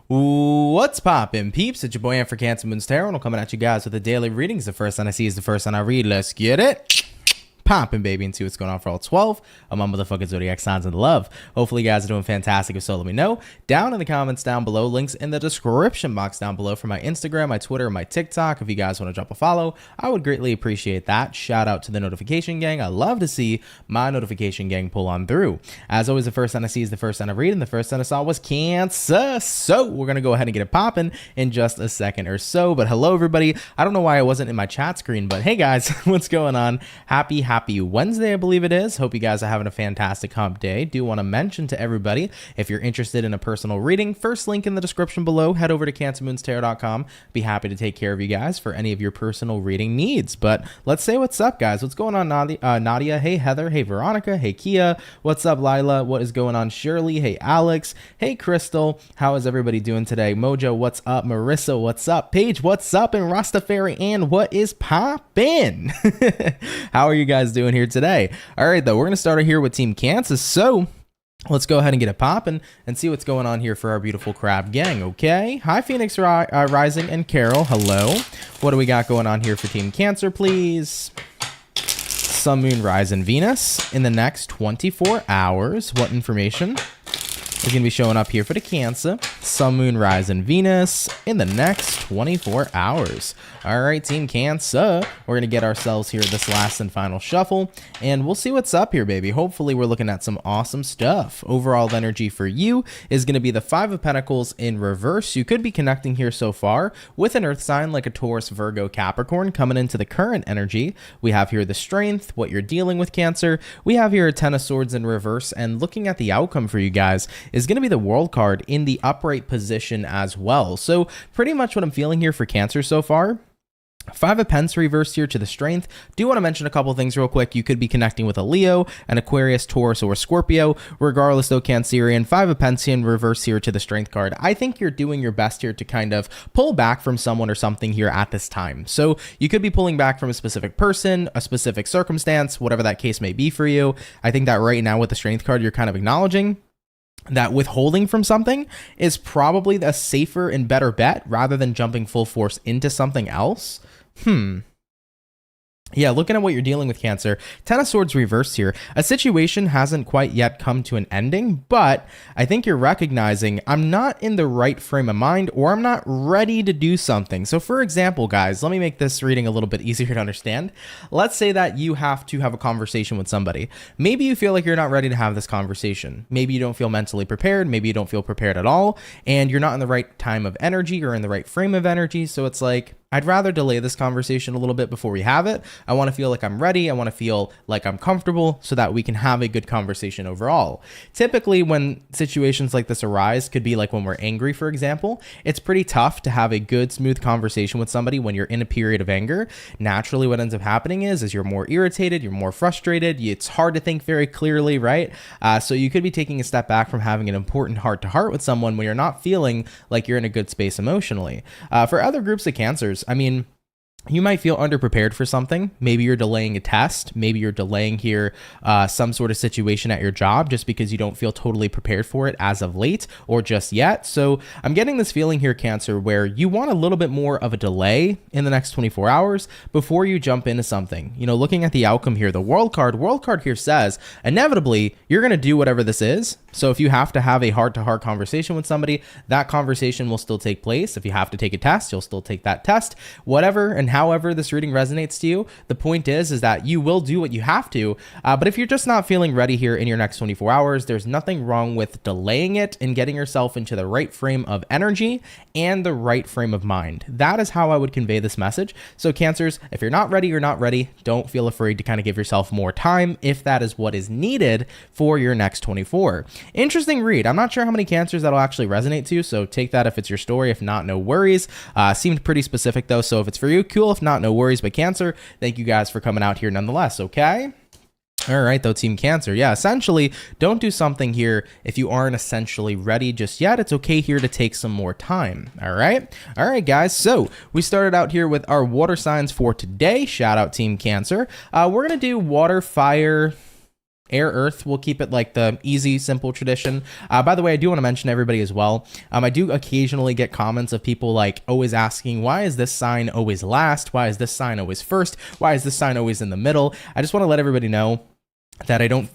What's poppin', peeps? It's your boy for CancerMoonsTarot, and I'm coming at you guys with the daily readings. The first one I see is the first one I read. Let's get it poppin', baby, and see what's going on for all 12 of my motherfucking zodiac signs in the love. Hopefully you guys are doing fantastic. If so, let me know down in the comments down below. Links in the description box down below for my Instagram, my Twitter, my TikTok. If you guys want to drop a follow, I would greatly appreciate that. Shout out to the notification gang. I love to see my notification gang pull on through. As always, the first one I see is the first one I read, and the first one I saw was Cancer. So we're gonna go ahead and get it popping in just a second or so. But hello, everybody. I don't know why I wasn't in my chat screen, but hey guys, what's going on? Happy Wednesday, I believe it is. Hope you guys are having a fantastic hump day. Do want to mention to everybody, if you're interested in a personal reading, first link in the description below, head over to CancerMoonsTarot.com. Be happy to take care of you guys for any of your personal reading needs. But let's say what's up, guys. What's going on, Nadia? Hey, Heather. Hey, Veronica. Hey, Kia. What's up, Lila? What is going on, Shirley? Hey, Alex. Hey, Crystal. How is everybody doing today? Mojo, what's up? Marissa, what's up? Paige, what's up? And Rastafari, and what is poppin'? How are you guys doing here today? All right, though, we're gonna start here with Team Cancer. So let's go ahead and get it popping and see what's going on here for our beautiful crab gang. Okay, hi Phoenix Rising and Carol. Hello. What do we got going on here for Team Cancer, please? Sun, Moon, Rise, and Venus in the next 24 hours. What information is going to be showing up here for the Cancer? Sun, Moon, Rise, and Venus in the next 24 hours. All right, Team Cancer, we're going to get ourselves here this last and final shuffle, and we'll see what's up here, baby. Hopefully, we're looking at some awesome stuff. Overall energy for you is going to be the Five of Pentacles in reverse. You could be connecting here so far with an earth sign like a Taurus, Virgo, Capricorn. Coming into the current energy, we have here the Strength, what you're dealing with, Cancer. We have here a Ten of Swords in reverse, and looking at the outcome for you guys is going to be the World card in the upright position as well. So pretty much what I'm feeling here for Cancer so far. Five of Pence reversed here to the Strength. Do want to mention a couple things real quick. You could be connecting with a Leo, an Aquarius, Taurus, or Scorpio. Regardless, though, Cancerian, Five of Pence in reverse here to the Strength card. I think you're doing your best here to kind of pull back from someone or something here at this time. So you could be pulling back from a specific person, a specific circumstance, whatever that case may be for you. I think that right now with the Strength card, you're kind of acknowledging that withholding from something is probably a safer and better bet rather than jumping full force into something else. Yeah, looking at what you're dealing with, Cancer. Ten of Swords reversed here. A situation hasn't quite yet come to an ending, but I think you're recognizing I'm not in the right frame of mind, or I'm not ready to do something. So for example, guys, let me make this reading a little bit easier to understand. Let's say that you have to have a conversation with somebody. Maybe you feel like you're not ready to have this conversation. Maybe you don't feel mentally prepared. Maybe you don't feel prepared at all, and you're not in the right time of energy or in the right frame of energy. So it's like, I'd rather delay this conversation a little bit before we have it. I want to feel like I'm ready. I want to feel like I'm comfortable so that we can have a good conversation overall. Typically, when situations like this arise, could be like when we're angry, for example, it's pretty tough to have a good, smooth conversation with somebody when you're in a period of anger. Naturally, what ends up happening is you're more irritated, you're more frustrated. It's hard to think very clearly, right? So you could be taking a step back from having an important heart-to-heart with someone when you're not feeling like you're in a good space emotionally. For other groups of Cancers, I mean, you might feel underprepared for something. Maybe you're delaying a test. Maybe you're delaying here some sort of situation at your job just because you don't feel totally prepared for it as of late or just yet. So I'm getting this feeling here, Cancer, where you want a little bit more of a delay in the next 24 hours before you jump into something. You know, looking at the outcome here, the World card here says, inevitably, you're going to do whatever this is. So if you have to have a heart-to-heart conversation with somebody, that conversation will still take place. If you have to take a test, you'll still take that test. Whatever and however this reading resonates to you, the point is that you will do what you have to. But if you're just not feeling ready here in your next 24 hours, there's nothing wrong with delaying it and getting yourself into the right frame of energy and the right frame of mind. That is how I would convey this message. So Cancers, if you're not ready, you're not ready. Don't feel afraid to kind of give yourself more time if that is what is needed for your next 24. Interesting read. I'm not sure how many Cancers that'll actually resonate to, so take that if it's your story. If not, no worries. Seemed pretty specific though, so if it's for you, cool. If not, no worries. But Cancer, thank you guys for coming out here nonetheless, okay? All right, though, Team Cancer. Yeah, essentially, don't do something here if you aren't essentially ready just yet. It's okay here to take some more time. All right, guys. So we started out here with our water signs for today. Shout out Team Cancer. We're going to do water, fire, Air, earth, we'll keep it like the easy, simple tradition. By the way, I do want to mention everybody as well. I do occasionally get comments of people like always asking, why is this sign always last? Why is this sign always first? Why is this sign always in the middle? I just want to let everybody know that I don't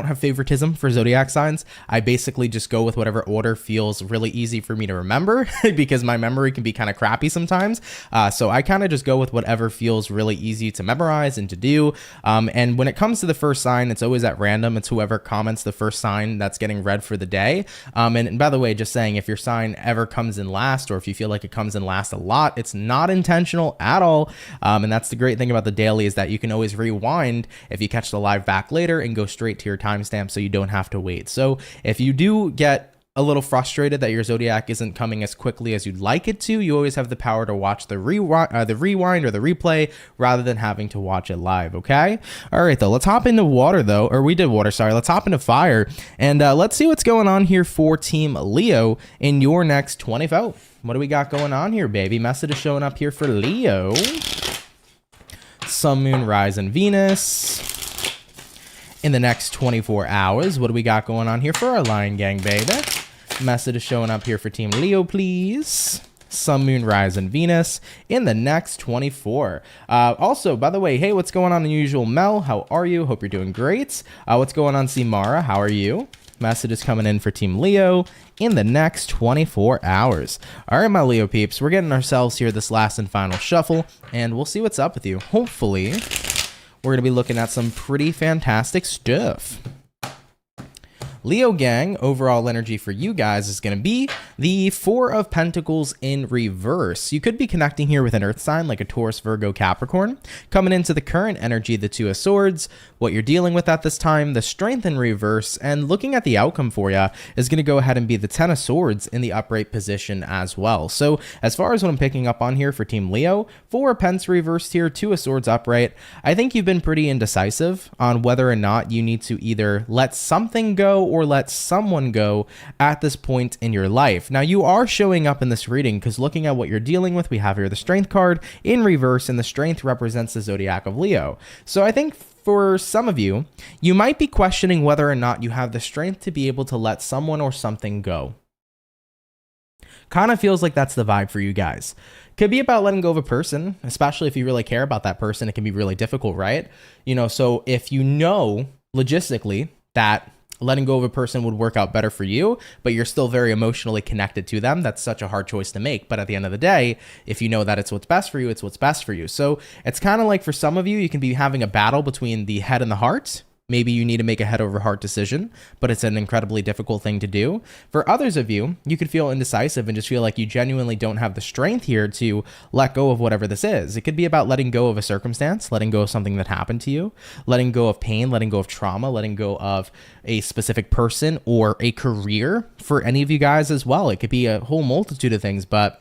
have favoritism for zodiac signs. I basically just go with whatever order feels really easy for me to remember because my memory can be kind of crappy sometimes. So I kind of just go with whatever feels really easy to memorize and to do. And when it comes to the first sign, it's always at random. It's whoever comments the first sign that's getting read for the day. And by the way, just saying, if your sign ever comes in last, or if you feel like it comes in last a lot, it's not intentional at all. And that's the great thing about the daily, is that you can always rewind if you catch the live back later and go straight to your timestamp, so you don't have to wait. So if you do get a little frustrated that your zodiac isn't coming as quickly as you'd like it to, you always have the power to watch the rewind or the replay rather than having to watch it live. Okay. All right, though, let's hop into water though, or we did water. Sorry. Let's hop into fire, and let's see what's going on here for Team Leo in your next 24. What do we got going on here, baby? Message is showing up here for Leo. Sun, Moon, Rise, and Venus. In the next 24 hours, what do we got going on here for our Lion Gang, baby? Message is showing up here for Team Leo, please. Sun, Moon, Rise, and Venus in the next 24. Also, by the way, hey, what's going on, Unusual Mel? How are you? Hope you're doing great. What's going on, Simara? How are you? Message is coming in for Team Leo in the next 24 hours. All right, my Leo peeps, we're getting ourselves here this last and final shuffle, and we'll see what's up with you. Hopefully, we're going to be looking at some pretty fantastic stuff. Leo gang, overall energy for you guys is going to be the Four of Pentacles in reverse. You could be connecting here with an earth sign like a Taurus, Virgo, Capricorn. Coming into the current energy, the Two of Swords, what you're dealing with at this time, the Strength in reverse, and looking at the outcome for you is going to go ahead and be the Ten of Swords in the upright position as well. So as far as what I'm picking up on here for Team Leo, Four of Pents reversed here, Two of Swords upright. I think you've been pretty indecisive on whether or not you need to either let something go or let someone go at this point in your life. Now, you are showing up in this reading because looking at what you're dealing with, we have here the Strength card in reverse, and the Strength represents the zodiac of Leo. So I think for some of you, you might be questioning whether or not you have the strength to be able to let someone or something go. Kind of feels like that's the vibe for you guys. Could be about letting go of a person, especially if you really care about that person. It can be really difficult, right? So if you know logistically that letting go of a person would work out better for you, but you're still very emotionally connected to them, that's such a hard choice to make. But at the end of the day, if you know that it's what's best for you, it's what's best for you. So it's kind of like, for some of you, you can be having a battle between the head and the heart. Maybe you need to make a head over heart decision, but it's an incredibly difficult thing to do. For others of you, you could feel indecisive and just feel like you genuinely don't have the strength here to let go of whatever this is. It could be about letting go of a circumstance, letting go of something that happened to you, letting go of pain, letting go of trauma, letting go of a specific person or a career for any of you guys as well. It could be a whole multitude of things, but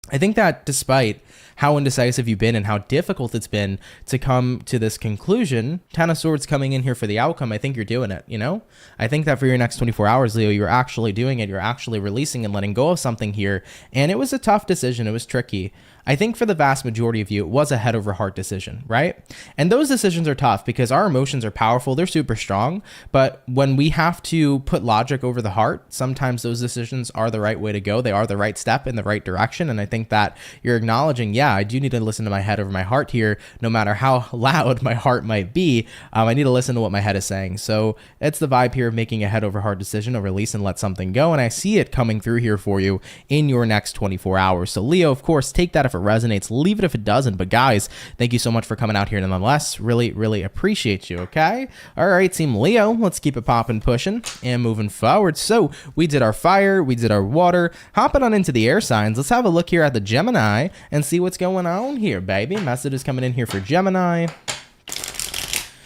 I think that despite how indecisive you've been and how difficult it's been to come to this conclusion, Ten of Swords coming in here for the outcome, I think you're doing it, I think that for your next 24 hours, Leo, you're actually doing it. You're actually releasing and letting go of something here. And it was a tough decision. It was tricky. I think for the vast majority of you, it was a head over heart decision, right? And those decisions are tough because our emotions are powerful. They're super strong. But when we have to put logic over the heart, sometimes those decisions are the right way to go. They are the right step in the right direction. And I think that you're acknowledging, yeah, I do need to listen to my head over my heart here, no matter how loud my heart might be. I need to listen to what my head is saying. So it's the vibe here of making a head over heart decision, a release and let something go. And I see it coming through here for you in your next 24 hours. So Leo, of course, take that if it resonates, leave it if it doesn't. But guys, thank you so much for coming out here nonetheless. Really appreciate you. Okay. All right, Team Leo, let's keep it popping, pushing and moving forward. So we did our fire, we did our water, hopping on into the air signs. Let's have a look here at the Gemini and see what's going on here, baby. Message is coming in here for Gemini.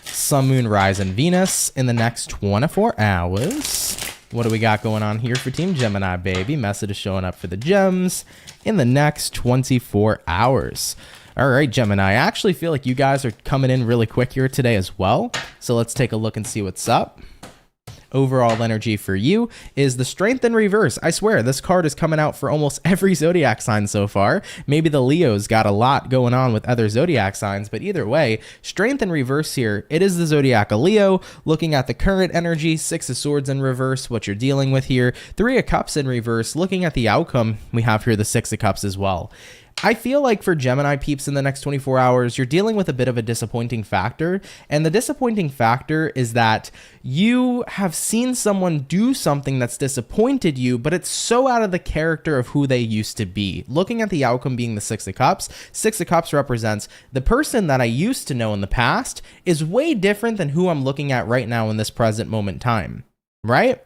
Sun, Moon, Rise, and Venus in the next 24 hours. What do we got going on here for Team Gemini, baby? Message is showing up for the gems in the next 24 hours. All right, Gemini, I actually feel like you guys are coming in really quick here today as well. So let's take a look and see what's up. overall energy for you is the Strength in reverse. I swear, this card is coming out for almost every zodiac sign so far. Maybe the Leos got a lot going on with other zodiac signs, but either way, Strength in reverse here, it is the zodiac of Leo. Looking at the current energy, Six of Swords in reverse, what you're dealing with here, Three of Cups in reverse. Looking at the outcome, we have here the Six of Cups as well. I feel like for Gemini peeps in the next 24 hours, you're dealing with a bit of a disappointing factor. And the disappointing factor is that you have seen someone do something that's disappointed you, but it's so out of the character of who they used to be. Looking at the outcome being the Six of Cups represents the person that I used to know in the past is way different than who I'm looking at right now in this present moment in time, right?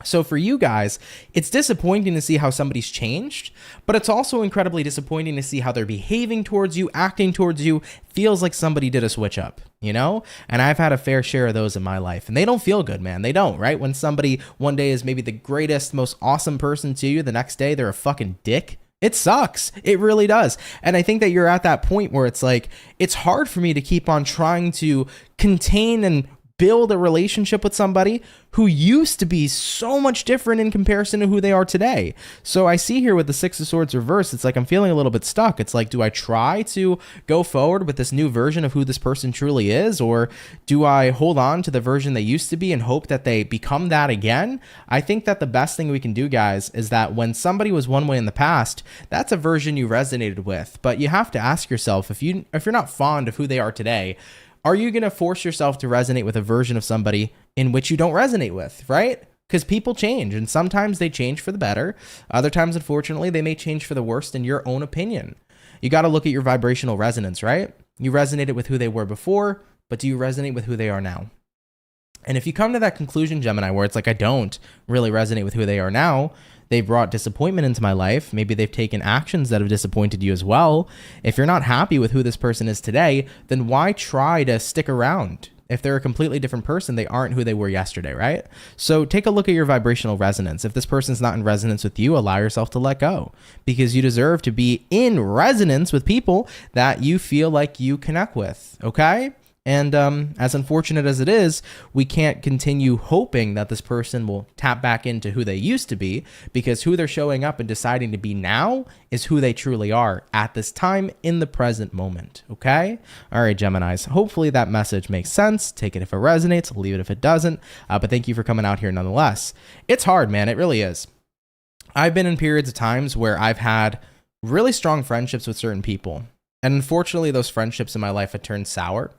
So for you guys, it's disappointing to see how somebody's changed, but it's also incredibly disappointing to see how they're behaving towards you, acting towards you. Feels like somebody did a switch up, you know? And I've had a fair share of those in my life, and they don't feel good, man. They don't, right? When somebody one day is maybe the greatest, most awesome person to you, the next day they're a fucking dick. It sucks. It really does. And I think that you're at that point where it's like, it's hard for me to keep on trying to contain and build a relationship with somebody who used to be so much different in comparison to who they are today. So I see here with the Six of Swords reverse, it's like I'm feeling a little bit stuck. It's like, do I try to go forward with this new version of who this person truly is? Or do I hold on to the version they used to be and hope that they become that again? I think that the best thing we can do, guys, is that when somebody was one way in the past, that's a version you resonated with. But you have to ask yourself, if you're not fond of who they are today, are you going to force yourself to resonate with a version of somebody in which you don't resonate with, right? Because people change, and sometimes they change for the better. Other times, unfortunately, they may change for the worst in your own opinion. You got to look at your vibrational resonance, right? You resonated with who they were before, but do you resonate with who they are now? And if you come to that conclusion, Gemini, where it's like, I don't really resonate with who they are now, they've brought disappointment into my life. Maybe they've taken actions that have disappointed you as well. If you're not happy with who this person is today, then why try to stick around? If they're a completely different person, they aren't who they were yesterday, right? So take a look at your vibrational resonance. If this person's not in resonance with you, allow yourself to let go, because you deserve to be in resonance with people that you feel like you connect with, okay? And as unfortunate as it is, we can't continue hoping that this person will tap back into who they used to be, because who they're showing up and deciding to be now is who they truly are at this time in the present moment. Okay? All right, Geminis. Hopefully that message makes sense. Take it if it resonates, leave it if it doesn't. But thank you for coming out here nonetheless. It's hard, man. It really is. I've been in periods of times where I've had really strong friendships with certain people. And unfortunately, those friendships in my life had turned sour.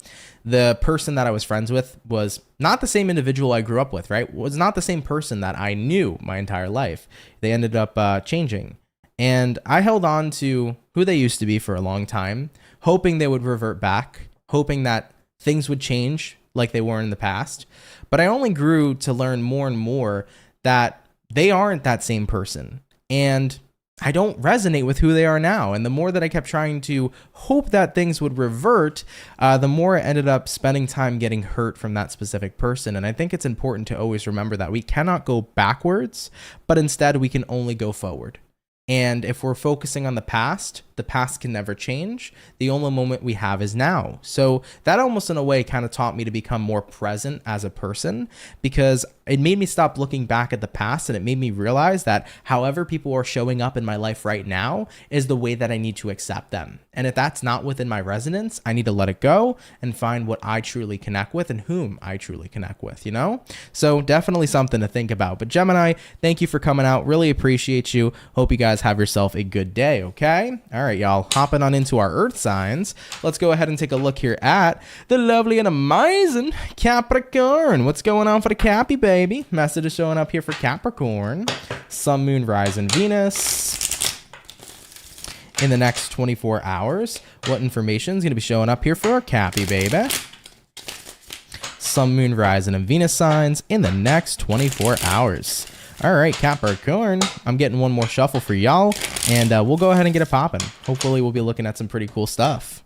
The person that I was friends with was not the same individual I grew up with, right? Was not the same person that I knew my entire life. They ended up changing. And I held on to who they used to be for a long time, hoping they would revert back, hoping that things would change like they were in the past. But I only grew to learn more and more that they aren't that same person. And I don't resonate with who they are now. And the more that I kept trying to hope that things would revert, the more I ended up spending time getting hurt from that specific person. And I think it's important to always remember that we cannot go backwards, but instead we can only go forward. And if we're focusing on the past can never change. The only moment we have is now. So that almost in a way kind of taught me to become more present as a person, because it made me stop looking back at the past, and it made me realize that however people are showing up in my life right now is the way that I need to accept them. And if that's not within my resonance, I need to let it go and find what I truly connect with and whom I truly connect with, you know? So definitely something to think about. But Gemini, thank you for coming out. Really appreciate you. Hope you guys have yourself a good day, okay? All right, y'all, hopping on into our earth signs. Let's go ahead and take a look here at the lovely and amazing Capricorn. What's going on for the Cappy, baby? Message is showing up here for Capricorn. Sun, Moon, Rising, Venus. In the next 24 hours, what information is going to be showing up here for our Cappy, baby? Sun, Moon, Rising, and Venus signs in the next 24 hours. All right, Capricorn, I'm getting one more shuffle for y'all, and we'll go ahead and get it popping. Hopefully, we'll be looking at some pretty cool stuff.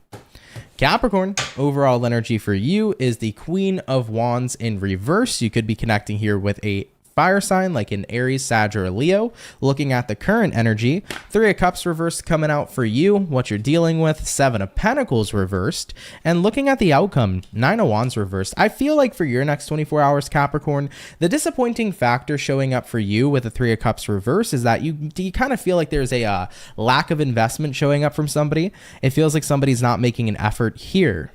Capricorn, overall energy for you is the Queen of Wands in reverse. You could be connecting here with a fire sign, like in Aries, Sag, or Leo. Looking at the current energy, 3 of Cups reversed coming out for you, what you're dealing with, 7 of Pentacles reversed. And looking at the outcome, 9 of Wands reversed. I feel like for your next 24 hours, Capricorn, the disappointing factor showing up for you with the 3 of Cups reverse is that you kind of feel like there's a lack of investment showing up from somebody. It feels like somebody's not making an effort here.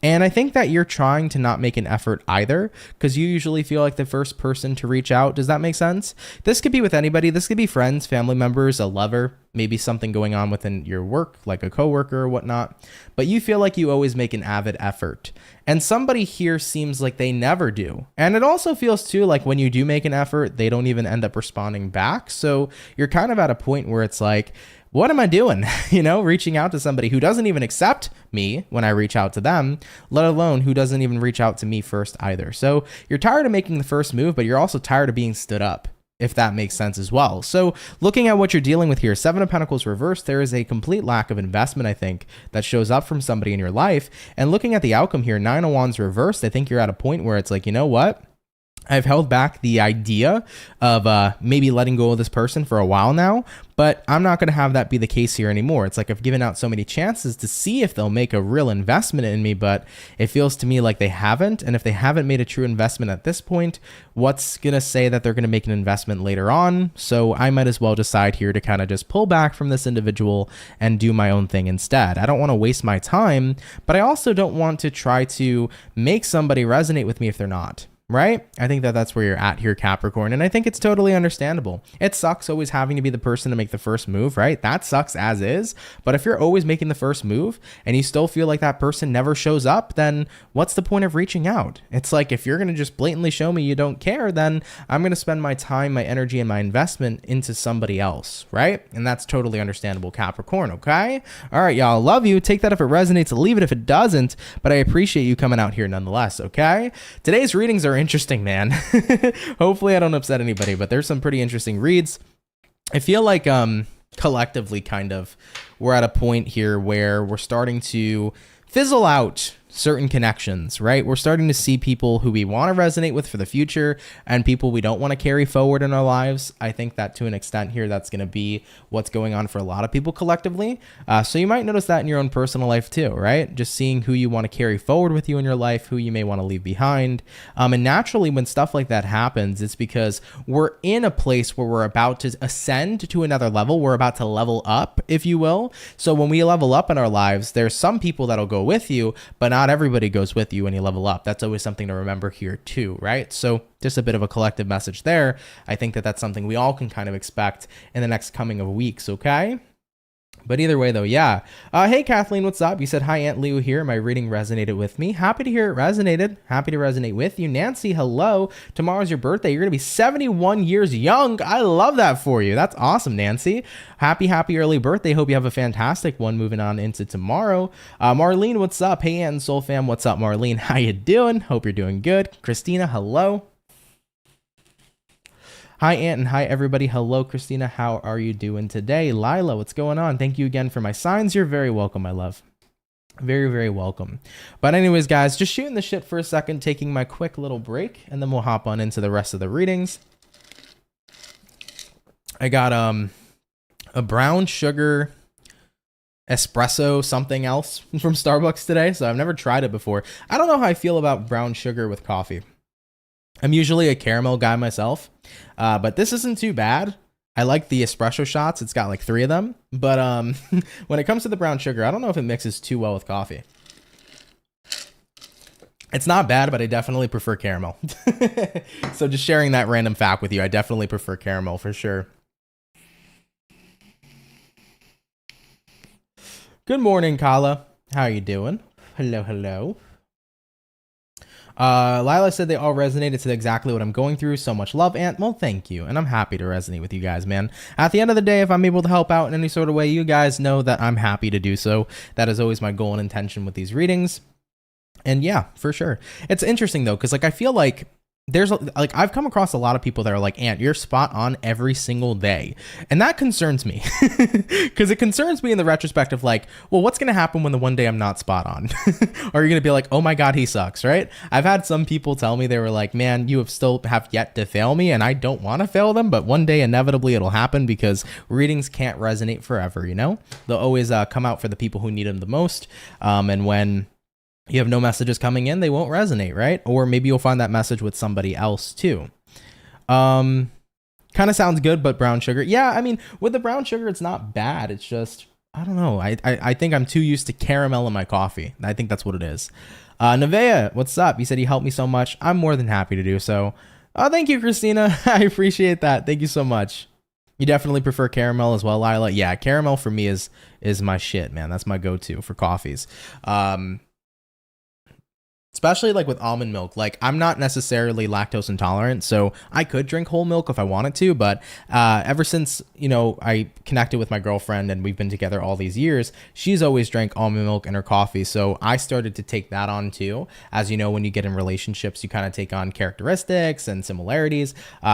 And I think that you're trying to not make an effort either, because you usually feel like the first person to reach out. Does that make sense? This could be with anybody. This could be friends, family members, a lover, maybe something going on within your work, like a coworker or whatnot. But you feel like you always make an avid effort. And somebody here seems like they never do. And it also feels too like when you do make an effort, they don't even end up responding back. So you're kind of at a point where it's like, what am I doing? You know, reaching out to somebody who doesn't even accept me when I reach out to them, let alone who doesn't even reach out to me first either. So you're tired of making the first move, but you're also tired of being stood up, if that makes sense as well. So looking at what you're dealing with here, 7 of Pentacles reversed, there is a complete lack of investment, I think, that shows up from somebody in your life. And looking at the outcome here, 9 of Wands reversed, I think you're at a point where it's like, you know what? I've held back the idea of maybe letting go of this person for a while now, but I'm not going to have that be the case here anymore. It's like I've given out so many chances to see if they'll make a real investment in me, but it feels to me like they haven't. And if they haven't made a true investment at this point, what's going to say that they're going to make an investment later on? So I might as well decide here to kind of just pull back from this individual and do my own thing instead. I don't want to waste my time, but I also don't want to try to make somebody resonate with me if they're not. Right? I think that that's where you're at here, Capricorn. And I think it's totally understandable. It sucks always having to be the person to make the first move, right? That sucks as is. But if you're always making the first move and you still feel like that person never shows up, then what's the point of reaching out? It's like, if you're going to just blatantly show me you don't care, then I'm going to spend my time, my energy, and my investment into somebody else, right? And that's totally understandable, Capricorn, okay? All right, y'all. Love you. Take that if it resonates, leave it if it doesn't. But I appreciate you coming out here nonetheless, okay? Today's readings are interesting, man. Hopefully I don't upset anybody, but there's some pretty interesting reads. I feel like collectively kind of we're at a point here where we're starting to fizzle out certain connections, right? We're starting to see people who we want to resonate with for the future and people we don't want to carry forward in our lives. I think that to an extent here, that's going to be what's going on for a lot of people collectively. So you might notice that in your own personal life too, right? Just seeing who you want to carry forward with you in your life, who you may want to leave behind. And naturally, when stuff like that happens, it's because we're in a place where we're about to ascend to another level. We're about to level up, if you will. So when we level up in our lives, there's some people that'll go with you, but not everybody goes with you when you level up. That's always something to remember here too, right? So just a bit of a collective message there. I think that that's something we all can kind of expect in the next coming of weeks, okay? But either way, though, yeah. Hey, Kathleen, what's up? You said, hi, Aunt Leo here. My reading resonated with me. Happy to hear it resonated. Happy to resonate with you. Nancy, hello. Tomorrow's your birthday. You're going to be 71 years young. I love that for you. That's awesome, Nancy. Happy early birthday. Hope you have a fantastic one moving on into tomorrow. Marlene, what's up? Hey, Aunt and Soul fam. What's up, Marlene? How you doing? Hope you're doing good. Christina, hello. Hi, Aunt, and hi, everybody. Hello, Christina. How are you doing today? Lila, what's going on? Thank you again for my signs. You're very welcome, my love. Very, very welcome. But anyways, guys, just shooting the shit for a second, taking my quick little break, and then we'll hop on into the rest of the readings. I got a brown sugar espresso something else from Starbucks today, so I've never tried it before. I don't know how I feel about brown sugar with coffee. I'm usually a caramel guy myself, but this isn't too bad. I like the espresso shots. It's got like 3 of them. But when it comes to the brown sugar, I don't know if it mixes too well with coffee. It's not bad, but I definitely prefer caramel. So just sharing that random fact with you, I definitely prefer caramel for sure. Good morning, Kala. How are you doing? Hello, hello. Lila said they all resonated to exactly what I'm going through. So much love, Aunt. Well, thank you. And I'm happy to resonate with you guys, man. At the end of the day, if I'm able to help out in any sort of way, you guys know that I'm happy to do so. That is always my goal and intention with these readings. And yeah, for sure. It's interesting though, because like I feel like there's like I've come across a lot of people that are like, Ant, you're spot on every single day, and that concerns me because it concerns me in the retrospect of like, well, what's gonna happen when the one day I'm not spot on? Are you gonna be like, oh my god, he sucks, right? I've had some people tell me, they were like, man, you have yet to fail me, and I don't want to fail them, but one day inevitably it'll happen because readings can't resonate forever, you know. They'll always come out for the people who need them the most, and when you have no messages coming in, they won't resonate, right? Or maybe you'll find that message with somebody else too. Kind of sounds good, but brown sugar. Yeah, I mean, with the brown sugar, it's not bad. It's just, I don't know. I think I'm too used to caramel in my coffee. I think that's what it is. Nevea, what's up? You said you helped me so much. I'm more than happy to do so. Oh, thank you, Christina. I appreciate that. Thank you so much. You definitely prefer caramel as well, Lila. Yeah, caramel for me is my shit, man. That's my go-to for coffees. Especially like with almond milk. Like, I'm not necessarily lactose intolerant, so I could drink whole milk if I wanted to, but ever since, you know, I connected with my girlfriend and we've been together all these years, she's always drank almond milk in her coffee, so I started to take that on too. As you know, when you get in relationships, you kind of take on characteristics and similarities.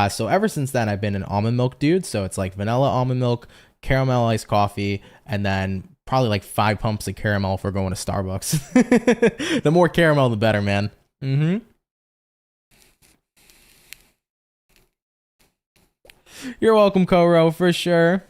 So ever since then, I've been an almond milk dude, so it's like vanilla almond milk, caramelized coffee, and then probably like 5 pumps of caramel if we're going to Starbucks. The more caramel, the better, man. You're welcome, Koro, for sure.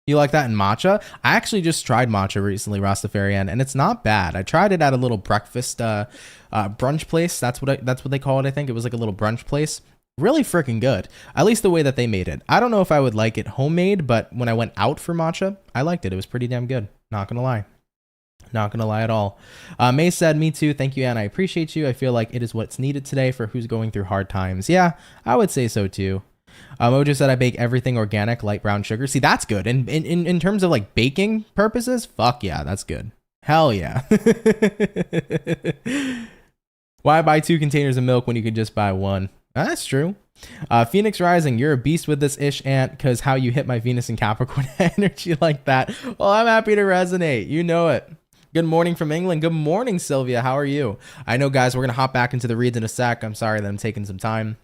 You like that in matcha? I actually just tried matcha recently, Rastafarian, and it's not bad. I tried it at a little breakfast brunch place. That's what they call it, I think. It was like a little brunch place. Really freaking good. At least the way that they made it. I don't know if I would like it homemade, but when I went out for matcha, I liked it. It was pretty damn good. Not gonna lie. Not gonna lie at all. May said, me too. Thank you, Anne. I appreciate you. I feel like it is what's needed today for who's going through hard times. Yeah, I would say so too. Mojo said, I bake everything organic, light brown sugar. See, that's good. And in terms of like baking purposes, fuck yeah, that's good. Hell yeah. Why buy 2 containers of milk when you could just buy 1? That's true. Phoenix Rising, you're a beast with this ish, Ant, because how you hit my Venus and Capricorn energy like that. Well, I'm happy to resonate. You know it. Good morning from England. Good morning, Sylvia. How are you? I know, guys, we're going to hop back into the reads in a sec. I'm sorry that I'm taking some time.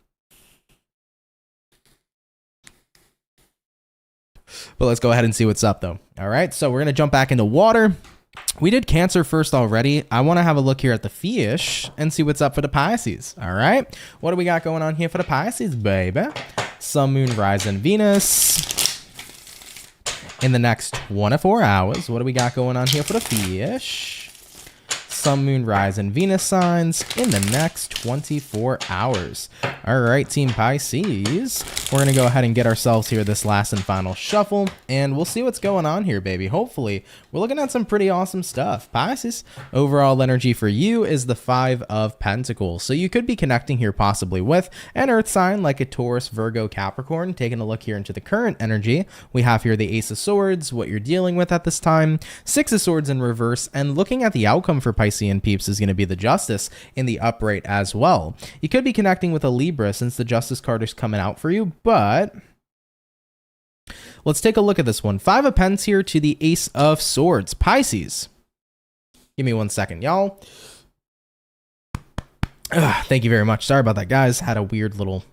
But let's go ahead and see what's up, though. All right, so we're going to jump back into water. We did Cancer first already. I want to have a look here at the fish and see what's up for the Pisces. All right. What do we got going on here for the Pisces, baby? Sun, Moon, Rising, Venus. In the next 1 to 4 hours, what do we got going on here for the fish? Sun, Moon, Rising, Venus signs in the next 24 hours. All right, Team Pisces. We're going to go ahead and get ourselves here this last and final shuffle, and we'll see what's going on here, baby. Hopefully, we're looking at some pretty awesome stuff. Pisces, overall energy for you is the 5 of Pentacles. So you could be connecting here possibly with an earth sign like a Taurus, Virgo, Capricorn. Taking a look here into the current energy, we have here the Ace of Swords, what you're dealing with at this time, 6 of Swords in reverse, and looking at the outcome for Piscean peeps is going to be the Justice in the upright as well. You could be connecting with a Libra since the Justice card is coming out for you, but let's take a look at this one. 5 of Pens here to the Ace of Swords. Pisces. Give me 1 second, y'all. Thank you very much. Sorry about that, guys. Had a weird little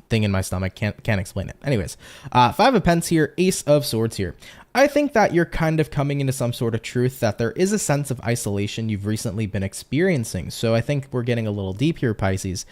thing in my stomach. Can't explain it. Anyways, 5 of Pens here, Ace of Swords here. I think that you're kind of coming into some sort of truth that there is a sense of isolation you've recently been experiencing. So I think we're getting a little deep here, Pisces.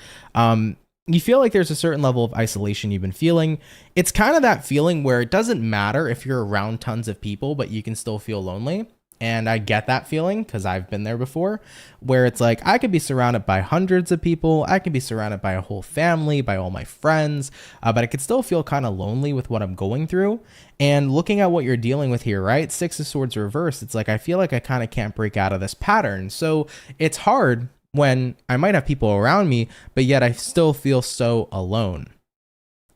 You feel like there's a certain level of isolation you've been feeling. It's kind of that feeling where it doesn't matter if you're around tons of people, but you can still feel lonely. And I get that feeling because I've been there before, where it's like I could be surrounded by hundreds of people. I could be surrounded by a whole family, by all my friends, but I could still feel kind of lonely with what I'm going through. And looking at what you're dealing with here, right? 6 of Swords reversed. It's like I feel like I kind of can't break out of this pattern. So it's hard when I might have people around me, but yet I still feel so alone.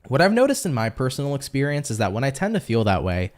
What I've noticed in my personal experience is that when I tend to feel that way,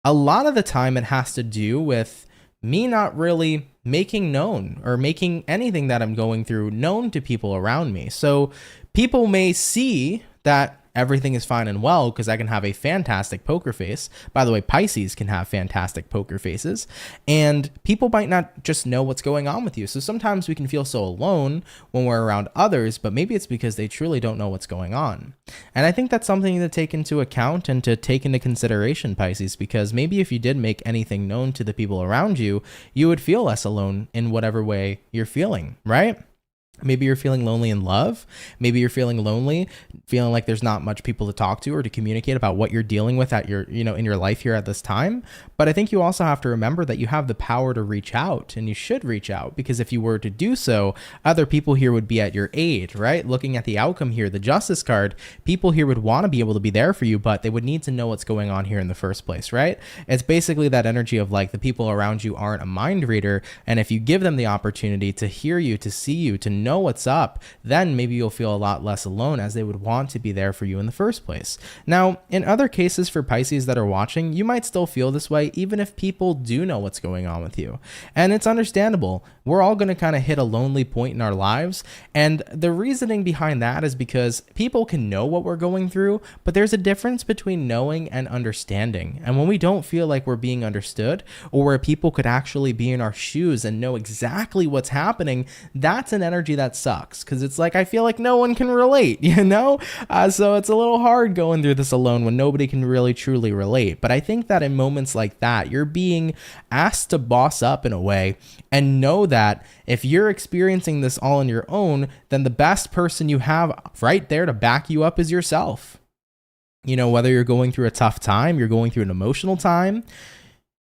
a lot of the time it has to do with me not really making known or making anything that I'm going through known to people around me. So people may see that everything is fine and well because I can have a fantastic poker face. By the way, Pisces can have fantastic poker faces, and people might not just know what's going on with you. So sometimes we can feel so alone when we're around others, but maybe it's because they truly don't know what's going on. And I think that's something to take into account and to take into consideration, Pisces, because maybe if you did make anything known to the people around you, you would feel less alone in whatever way you're feeling, right? Maybe you're feeling lonely in love. Maybe you're feeling lonely, feeling like there's not much people to talk to or to communicate about what you're dealing with at your, in your life here at this time. But I think you also have to remember that you have the power to reach out, and you should reach out, because if you were to do so, other people here would be at your aid, right? Looking at the outcome here, the Justice card, people here would want to be able to be there for you, but they would need to know what's going on here in the first place, right? It's basically that energy of like the people around you aren't a mind reader. And if you give them the opportunity to hear you, to see you, to know what's up, then maybe you'll feel a lot less alone, as they would want to be there for you in the first place. Now, in other cases for Pisces that are watching, you might still feel this way even if people do know what's going on with you. And it's understandable. We're all going to kind of hit a lonely point in our lives. And the reasoning behind that is because people can know what we're going through, but there's a difference between knowing and understanding. And when we don't feel like we're being understood, or where people could actually be in our shoes and know exactly what's happening, that's an energy that sucks, because it's like I feel like no one can relate, so it's a little hard going through this alone when nobody can really truly relate. But I think that in moments like that, you're being asked to boss up in a way, and know that if you're experiencing this all on your own, then the best person you have right there to back you up is yourself. Whether you're going through a tough time, you're going through an emotional time,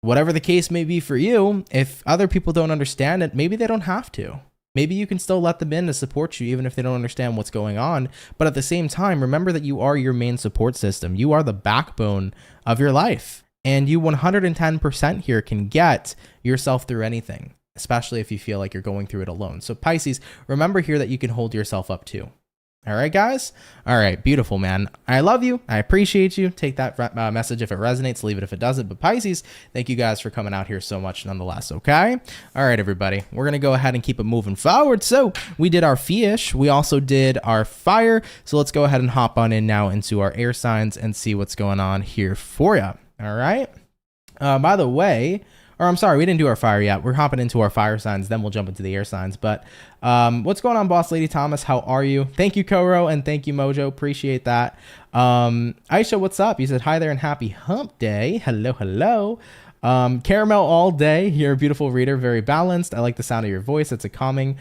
whatever the case may be for you, if other people don't understand it, maybe they don't have to. Maybe you can still let them in to support you even if they don't understand what's going on. But at the same time, remember that you are your main support system. You are the backbone of your life. And you 110% here can get yourself through anything, especially if you feel like you're going through it alone. So Pisces, remember here that you can hold yourself up too. All right, guys? All right, beautiful, man. I love you. I appreciate you. Take that message if it resonates. Leave it if it doesn't. But Pisces, thank you guys for coming out here so much nonetheless, okay? All right, everybody. We're going to go ahead and keep it moving forward. So we did our fish. We also did our fire. So let's go ahead and hop on in now into our air signs and see what's going on here for you. All right? By the way... Or I'm sorry, we didn't do our fire yet. We're hopping into our fire signs, then we'll jump into the air signs. But what's going on, Boss Lady Thomas? How are you? Thank you, Koro, and thank you, Mojo. Appreciate that. Aisha, what's up? You said hi there and happy hump day. Hello, hello. Caramel all day. You're a beautiful reader, very balanced. I like the sound of your voice. It's a calming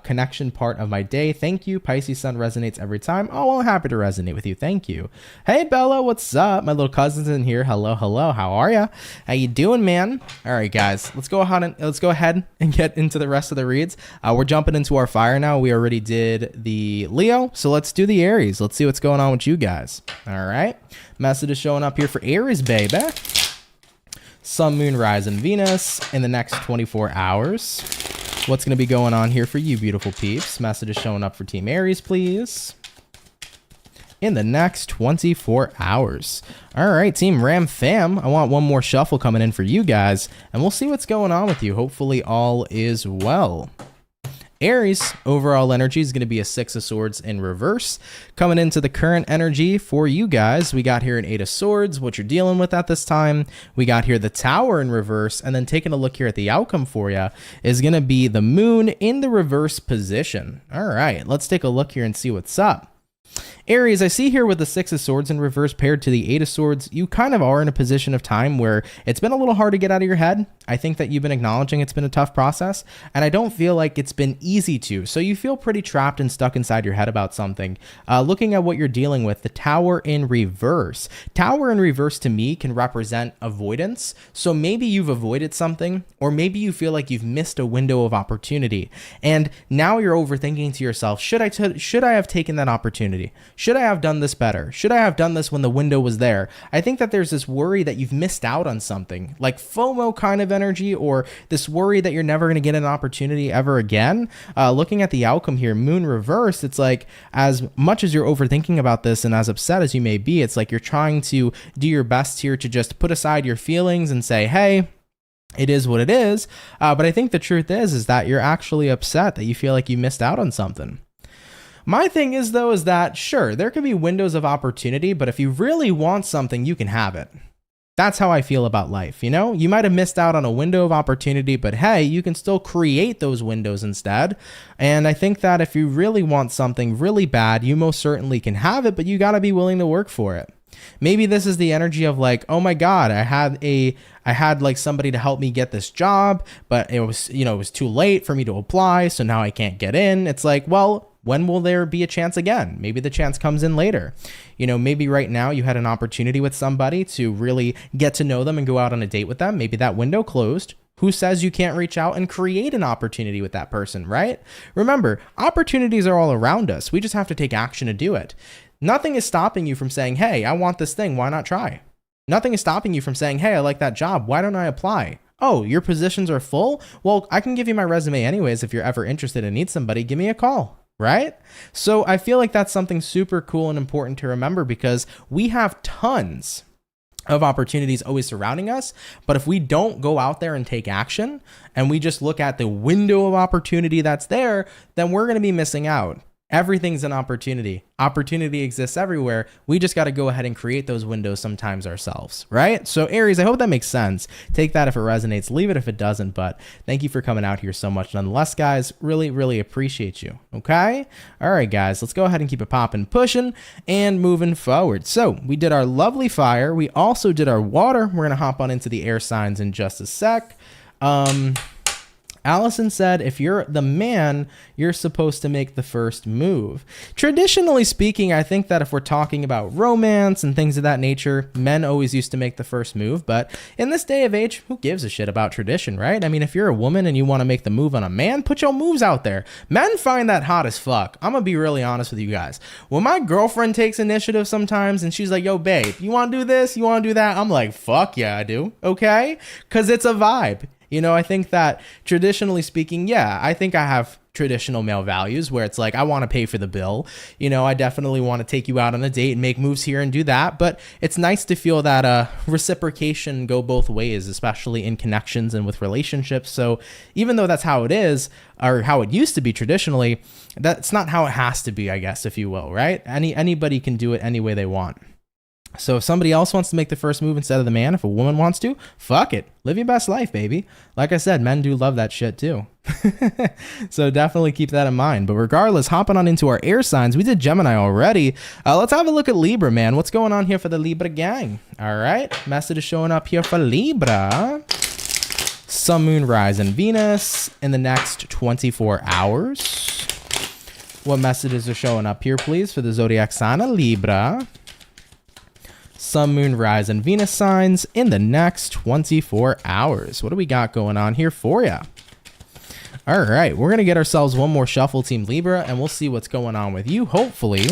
connection part of my day. Thank you. Pisces Sun resonates every time. Oh, well, I'm happy to resonate with you. Thank you. Hey, Bella, what's up? My little cousin's in here. Hello, hello. How are ya? How you doing, man? All right, guys, let's go ahead and get into the rest of the reads. We're jumping into our fire now. We already did the Leo, so let's do the Aries. Let's see what's going on with you guys. All right. Message is showing up here for Aries, baby. Sun, Moon, Rise, and Venus in the next 24 hours. What's going to be going on here for you, beautiful peeps? Message is showing up for Team Aries, please. In the next 24 hours. All right, Team Ram Fam. I want one more shuffle coming in for you guys, and we'll see what's going on with you. Hopefully all is well. Aries, overall energy is going to be a Six of Swords in reverse. Coming into the current energy for you guys, we got here an Eight of Swords, what you're dealing with at this time. We got here the Tower in reverse, and then taking a look here at the outcome for you is going to be the Moon in the reverse position. All right, let's take a look here and see what's up. Aries, I see here with the Six of Swords in reverse paired to the Eight of Swords, you kind of are in a position of time where it's been a little hard to get out of your head. I think that you've been acknowledging it's been a tough process, and I don't feel like it's been easy to. So you feel pretty trapped and stuck inside your head about something. Looking at what you're dealing with, the Tower in reverse. Tower in reverse to me can represent avoidance. So maybe you've avoided something, or maybe you feel like you've missed a window of opportunity. And now you're overthinking to yourself, should I have taken that opportunity? Should I have done this better? Should I have done this when the window was there? I think that there's this worry that you've missed out on something, like FOMO kind of energy, or this worry that you're never going to get an opportunity ever again. Looking at the outcome here, Moon reversed, it's like as much as you're overthinking about this and as upset as you may be, it's like you're trying to do your best here to just put aside your feelings and say, hey, it is what it is. But I think the truth is that you're actually upset that you feel like you missed out on something. My thing is, though, is that sure, there could be windows of opportunity, but if you really want something, you can have it. That's how I feel about life. You know, you might have missed out on a window of opportunity, but hey, you can still create those windows instead. And I think that if you really want something really bad, you most certainly can have it, but you got to be willing to work for it. Maybe this is the energy of like, oh my God, I had like somebody to help me get this job, but it was, you know, it was too late for me to apply. So now I can't get in. It's like, well, when will there be a chance again? Maybe the chance comes in later. You know, maybe right now you had an opportunity with somebody to really get to know them and go out on a date with them. Maybe that window closed. Who says you can't reach out and create an opportunity with that person, right? Remember, opportunities are all around us. We just have to take action to do it. Nothing is stopping you from saying, hey, I want this thing. Why not try? Nothing is stopping you from saying, hey, I like that job. Why don't I apply? Oh, your positions are full? Well, I can give you my resume anyways. If you're ever interested and need somebody, give me a call. Right? So I feel like that's something super cool and important to remember because we have tons of opportunities always surrounding us. But if we don't go out there and take action and we just look at the window of opportunity that's there, then we're going to be missing out. Everything's an opportunity. Opportunity exists everywhere. We just got to go ahead and create those windows sometimes ourselves, right? So Aries, I hope that makes sense. Take that if it resonates, leave it if it doesn't, but thank you for coming out here so much nonetheless, guys. Really, really appreciate you, okay? All right, guys, let's go ahead and keep it popping, pushing, and moving forward. So we did our lovely fire. We also did our water. We're going to hop on into the air signs in just a sec. Allison said, if you're the man, you're supposed to make the first move. Traditionally speaking, I think that if we're talking about romance and things of that nature, men always used to make the first move. But in this day of age, who gives a shit about tradition, right? I mean, if you're a woman and you want to make the move on a man, put your moves out there. Men find that hot as fuck. I'm going to be really honest with you guys. When my girlfriend takes initiative sometimes and she's like, yo, babe, you want to do this? You want to do that? I'm like, fuck yeah, I do. Okay? Because it's a vibe. You know, I think that traditionally speaking, yeah, I think I have traditional male values where it's like, I want to pay for the bill. You know, I definitely want to take you out on a date and make moves here and do that. But it's nice to feel that reciprocation go both ways, especially in connections and with relationships. So even though that's how it is, or how it used to be traditionally, that's not how it has to be, I guess, if you will, right? Anybody can do it any way they want. So if somebody else wants to make the first move instead of the man, if a woman wants to, fuck it. Live your best life, baby. Like I said, men do love that shit too. So definitely keep that in mind. But regardless, hopping on into our air signs, we did Gemini already. Let's have a look at Libra, man. What's going on here for the Libra gang? All right. Message is showing up here for Libra. Sun, Moon, Rise, and Venus in the next 24 hours. What messages are showing up here, please, for the zodiac sign of Libra? Sun, Moon, Rise, and Venus signs in the next 24 hours. What do we got going on here for you? All right, we're going to get ourselves one more shuffle, Team Libra, and we'll see what's going on with you. Hopefully,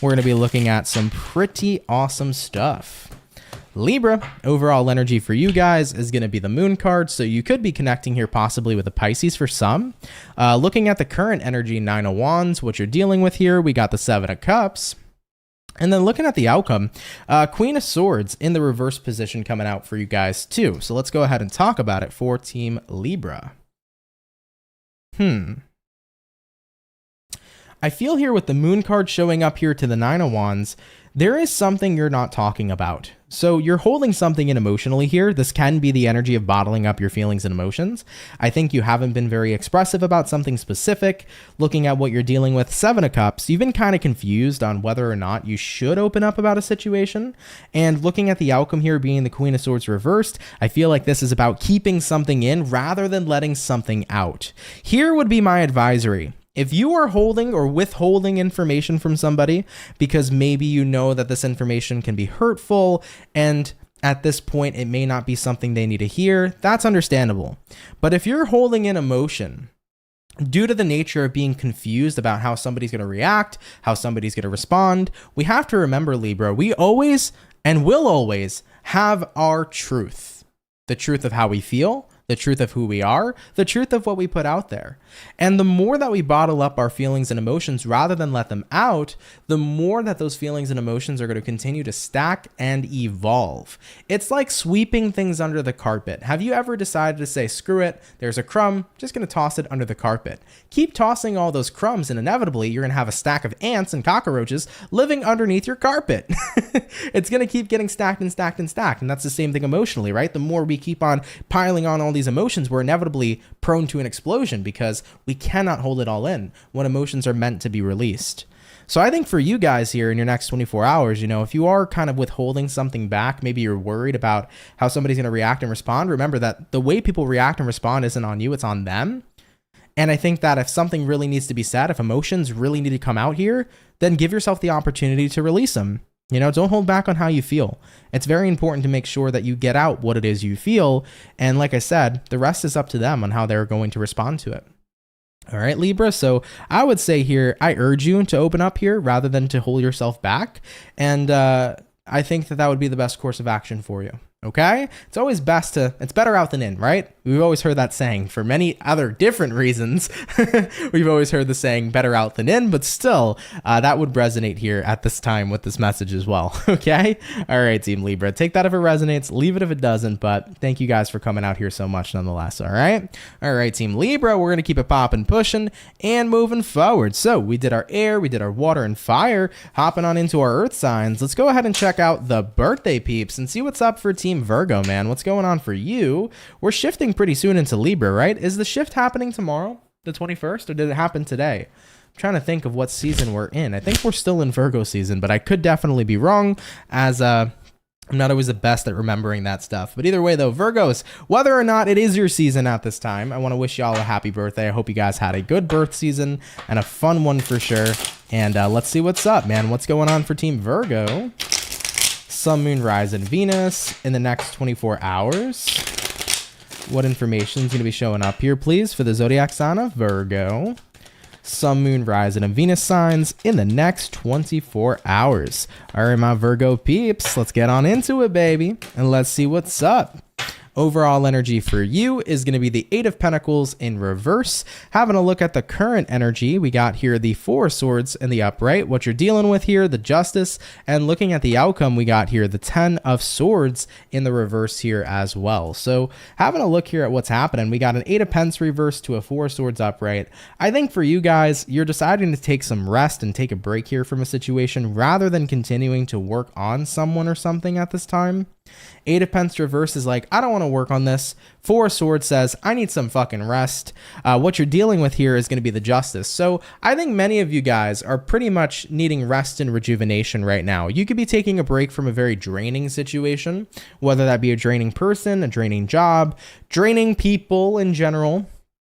we're going to be looking at some pretty awesome stuff. Libra, overall energy for you guys is going to be the Moon card, so you could be connecting here possibly with a Pisces for some. Looking at the current energy, Nine of Wands, what you're dealing with here, we got the Seven of Cups. And then looking at the outcome, Queen of Swords in the reverse position coming out for you guys too. So let's go ahead and talk about it for Team Libra. I feel here with the Moon card showing up here to the Nine of Wands, there is something you're not talking about. So you're holding something in emotionally here. This can be the energy of bottling up your feelings and emotions. I think you haven't been very expressive about something specific. Looking at what you're dealing with, Seven of Cups, you've been kind of confused on whether or not you should open up about a situation. And looking at the outcome here being the Queen of Swords reversed, I feel like this is about keeping something in rather than letting something out. Here would be my advisory. If you are holding or withholding information from somebody because maybe you know that this information can be hurtful and at this point it may not be something they need to hear, that's understandable. But if you're holding in emotion due to the nature of being confused about how somebody's going to react, how somebody's going to respond, we have to remember, Libra, we always and will always have our truth. The truth of how we feel, the truth of who we are, the truth of what we put out there. And the more that we bottle up our feelings and emotions rather than let them out, the more that those feelings and emotions are going to continue to stack and evolve. It's like sweeping things under the carpet. Have you ever decided to say, screw it, there's a crumb, just going to toss it under the carpet? Keep tossing all those crumbs and inevitably you're going to have a stack of ants and cockroaches living underneath your carpet. It's going to keep getting stacked and stacked and stacked. And that's the same thing emotionally, right? The more we keep on piling on all these emotions, we're inevitably prone to an explosion because we cannot hold it all in when emotions are meant to be released. So I think for you guys here in your next 24 hours, you know, if you are kind of withholding something back, maybe you're worried about how somebody's going to react and respond, remember that the way people react and respond isn't on you, it's on them. And I think that if something really needs to be said, if emotions really need to come out here, then give yourself the opportunity to release them. You know, don't hold back on how you feel. It's very important to make sure that you get out what it is you feel. And like I said, the rest is up to them on how they're going to respond to it. All right, Libra. So I would say here, I urge you to open up here rather than to hold yourself back. And I think that that would be the best course of action for you. Okay? It's always best to, it's better out than in, right? We've always heard that saying for many other different reasons. We've always heard the saying better out than in, but still, that would resonate here at this time with this message as well. Okay? All right, Team Libra. Take that if it resonates, leave it if it doesn't, but thank you guys for coming out here so much nonetheless. All right? All right, Team Libra, we're going to keep it popping, pushing, and moving forward. So we did our air, we did our water and fire, hopping on into our earth signs. Let's go ahead and check out the birthday peeps and see what's up for Team Virgo, man. What's going on for you? We're shifting pretty soon into Libra, right? Is the shift happening tomorrow, the 21st, or did it happen today? I'm trying to think of what season we're in. I think we're still in Virgo season, but I could definitely be wrong, as I'm not always the best at remembering that stuff. But either way, though, Virgos, whether or not it is your season at this time, I want to wish y'all a happy birthday. I hope you guys had a good birth season and a fun one for sure. And let's see what's up, man. What's going on for Team Virgo? Sun, Moon, Rise, and Venus in the next 24 hours. What information is going to be showing up here, please, for the zodiac sign of Virgo? Sun, Moon, Rise, and Venus signs in the next 24 hours. All right, my Virgo peeps, let's get on into it, baby, and let's see what's up. Overall energy for you is going to be the Eight of Pentacles in reverse. Having a look at the current energy, we got here the Four of Swords in the upright, what you're dealing with here, the Justice, and looking at the outcome, we got here the Ten of Swords in the reverse here as well. So having a look here at what's happening, we got an Eight of Pentacles reverse to a Four of Swords upright. I think for you guys, you're deciding to take some rest and take a break here from a situation rather than continuing to work on someone or something at this time. Eight of Pentacles reverse is like, I don't want to work on this. Four of Swords says, I need some fucking rest. What you're dealing with here is going to be the Justice. So I think many of you guys are pretty much needing rest and rejuvenation right now. You could be taking a break from a very draining situation, whether that be a draining person, a draining job, draining people in general.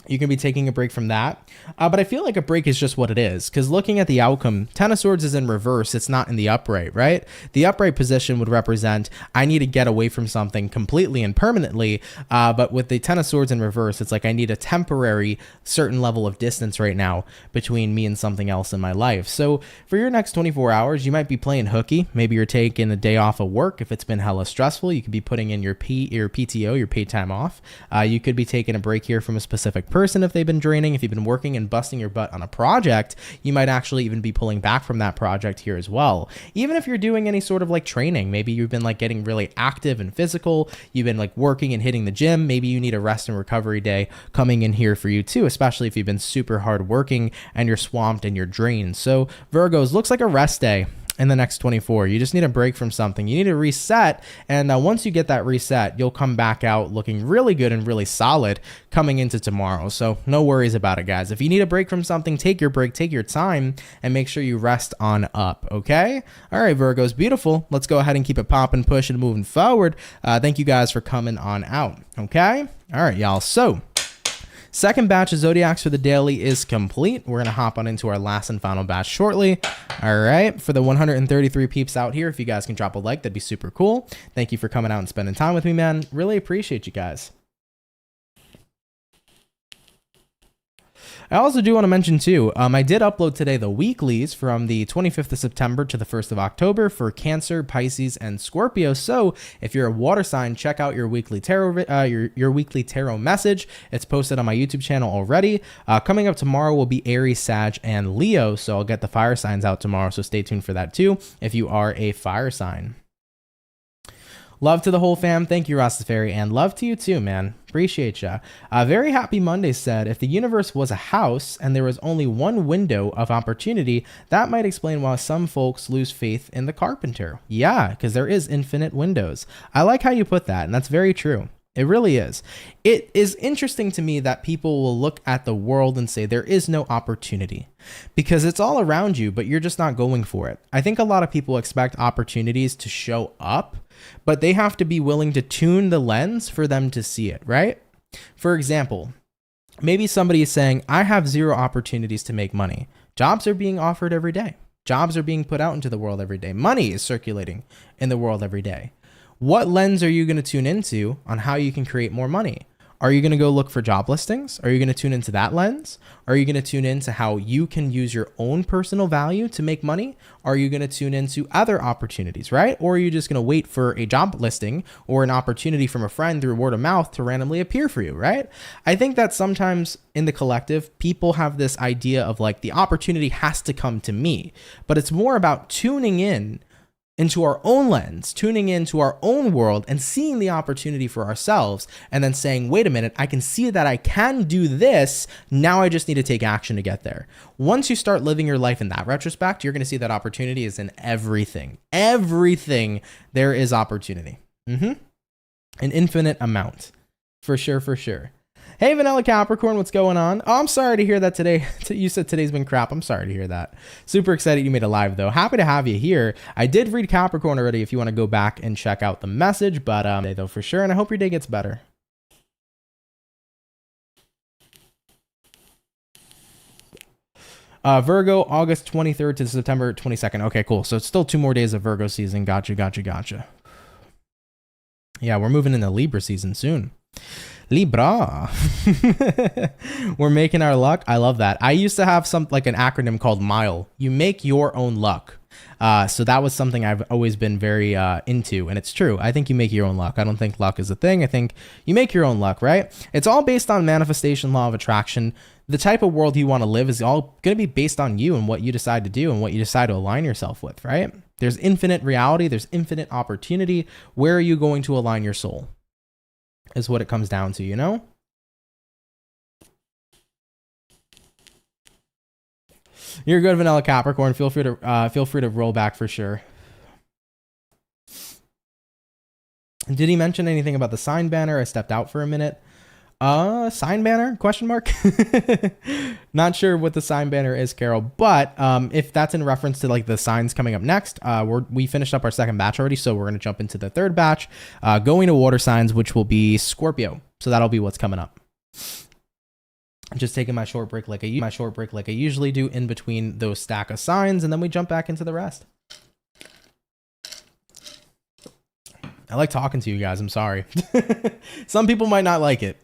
You can be taking a break from that. But I feel like a break is just what it is, because looking at the outcome, Ten of Swords is in reverse. It's not in the upright, right? The upright position would represent, I need to get away from something completely and permanently. But with the Ten of Swords in reverse, it's like I need a temporary certain level of distance right now between me and something else in my life. So for your next 24 hours, you might be playing hooky. Maybe you're taking a day off of work. If it's been hella stressful, you could be putting in your PTO, your paid time off. You could be taking a break here from a specific person if they've been draining. If you've been working and busting your butt on a project, you might actually even be pulling back from that project here as well. Even if you're doing any sort of like training, maybe you've been like getting really active and physical, you've been like working and hitting the gym, maybe you need a rest and recovery day coming in here for you too, especially if you've been super hard working and you're swamped and you're drained. So Virgos, looks like a rest day in the next 24. You just need a break from something. You need to reset. And once you get that reset, you'll come back out looking really good and really solid coming into tomorrow. So no worries about it, guys. If you need a break from something, take your break, take your time, and make sure you rest on up. Okay. All right, Virgos, beautiful. Let's go ahead and keep it popping, pushing, moving forward. Thank you guys for coming on out. Okay. All right, y'all. So second batch of zodiacs for the daily is complete. We're going to hop on into our last and final batch shortly. All right. For the 133 peeps out here, if you guys can drop a like, that'd be super cool. Thank you for coming out and spending time with me, man. Really appreciate you guys. I also do want to mention too, I did upload today the weeklies from the 25th of September to the 1st of October for Cancer, Pisces, and Scorpio. So if you're a water sign, check out your weekly tarot, your weekly tarot message. It's posted on my YouTube channel already. Coming up tomorrow will be Aries, Sag, and Leo. So I'll get the fire signs out tomorrow. So stay tuned for that too, if you are a fire sign. Love to the whole fam. Thank you, Rastafari. And love to you too, man. Appreciate ya. Very Happy Monday said, if the universe was a house and there was only one window of opportunity, that might explain why some folks lose faith in the carpenter. Yeah, because there is infinite windows. I like how you put that, and that's very true. It really is. It is interesting to me that people will look at the world and say there is no opportunity because it's all around you, but you're just not going for it. I think a lot of people expect opportunities to show up, but they have to be willing to tune the lens for them to see it, right? For example, maybe somebody is saying, I have 0 opportunities to make money. Jobs are being offered every day. Jobs are being put out into the world every day. Money is circulating in the world every day. What lens are you going to tune into on how you can create more money? Are you going to go look for job listings? Are you going to tune into that lens? Are you going to tune into how you can use your own personal value to make money? Are you going to tune into other opportunities, right? Or are you just going to wait for a job listing or an opportunity from a friend through word of mouth to randomly appear for you, right? I think that sometimes in the collective, people have this idea of like the opportunity has to come to me, but it's more about tuning in into our own lens, tuning into our own world and seeing the opportunity for ourselves and then saying, wait a minute, I can see that I can do this. Now I just need to take action to get there. Once you start living your life in that retrospect, you're going to see that opportunity is in everything. Everything there is opportunity. An infinite amount. For sure, for sure. Hey, Vanilla Capricorn, what's going on? Oh, I'm sorry to hear that today. You said today's been crap. I'm sorry to hear that. Super excited you made it live, though. Happy to have you here. I did read Capricorn already if you want to go back and check out the message, but though for sure, and I hope your day gets better. Virgo, August 23rd to September 22nd. Okay, cool. So it's still 2 more days of Virgo season. Gotcha. Yeah, we're moving into Libra season soon. Libra. We're making our luck. I love that. I used to have an acronym called MILE. You make your own luck. So that was something I've always been very into, and it's true. I think you make your own luck. I don't think luck is a thing. I think you make your own luck, right? It's all based on manifestation, law of attraction. The type of world you want to live is all going to be based on you and what you decide to do and what you decide to align yourself with, right? There's infinite reality. There's infinite opportunity. Where are you going to align your soul? Is what it comes down to, you know? You're good, Vanilla Capricorn. Feel free to roll back for sure. Did he mention anything about the sign banner? I stepped out for a minute. Sign banner? Question mark? Not sure what the sign banner is, Carol, but if that's in reference to like the signs coming up next, we finished up our 2nd batch already, so we're going to jump into the 3rd batch, going to water signs, which will be Scorpio. So that'll be what's coming up. Just taking my short break like I usually do in between those stack of signs, and then we jump back into the rest. I like talking to you guys. I'm sorry. Some people might not like it,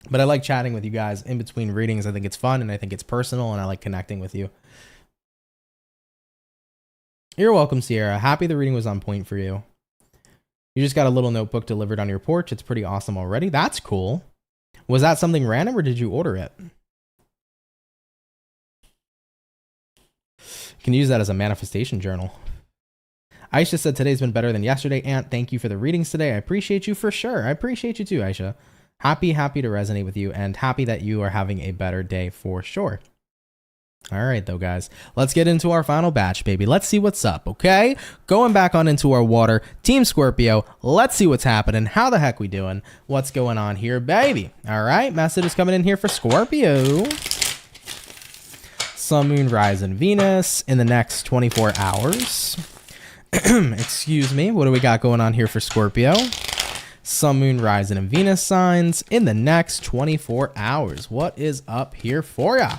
but I like chatting with you guys in between readings. I think it's fun and I think it's personal and I like connecting with you. You're welcome, Sierra. Happy the reading was on point for you. You just got a little notebook delivered on your porch. It's pretty awesome already. That's cool. Was that something random or did you order it? You can use that as a manifestation journal. Aisha said today's been better than yesterday. Aunt, thank you for the readings today. I appreciate you for sure. I appreciate you too, Aisha. Happy to resonate with you and happy that you are having a better day for sure. All right, though, guys, let's get into our final batch, baby. Let's see what's up, okay? Going back on into our water, Team Scorpio. Let's see what's happening. How the heck we doing? What's going on here, baby? All right, message is coming in here for Scorpio. Sun, Moon, Rise, and Venus in the next 24 hours. Excuse me. What do we got going on here for Scorpio? Sun, Moon, Rise, and Venus signs in the next 24 hours. What is up here for ya?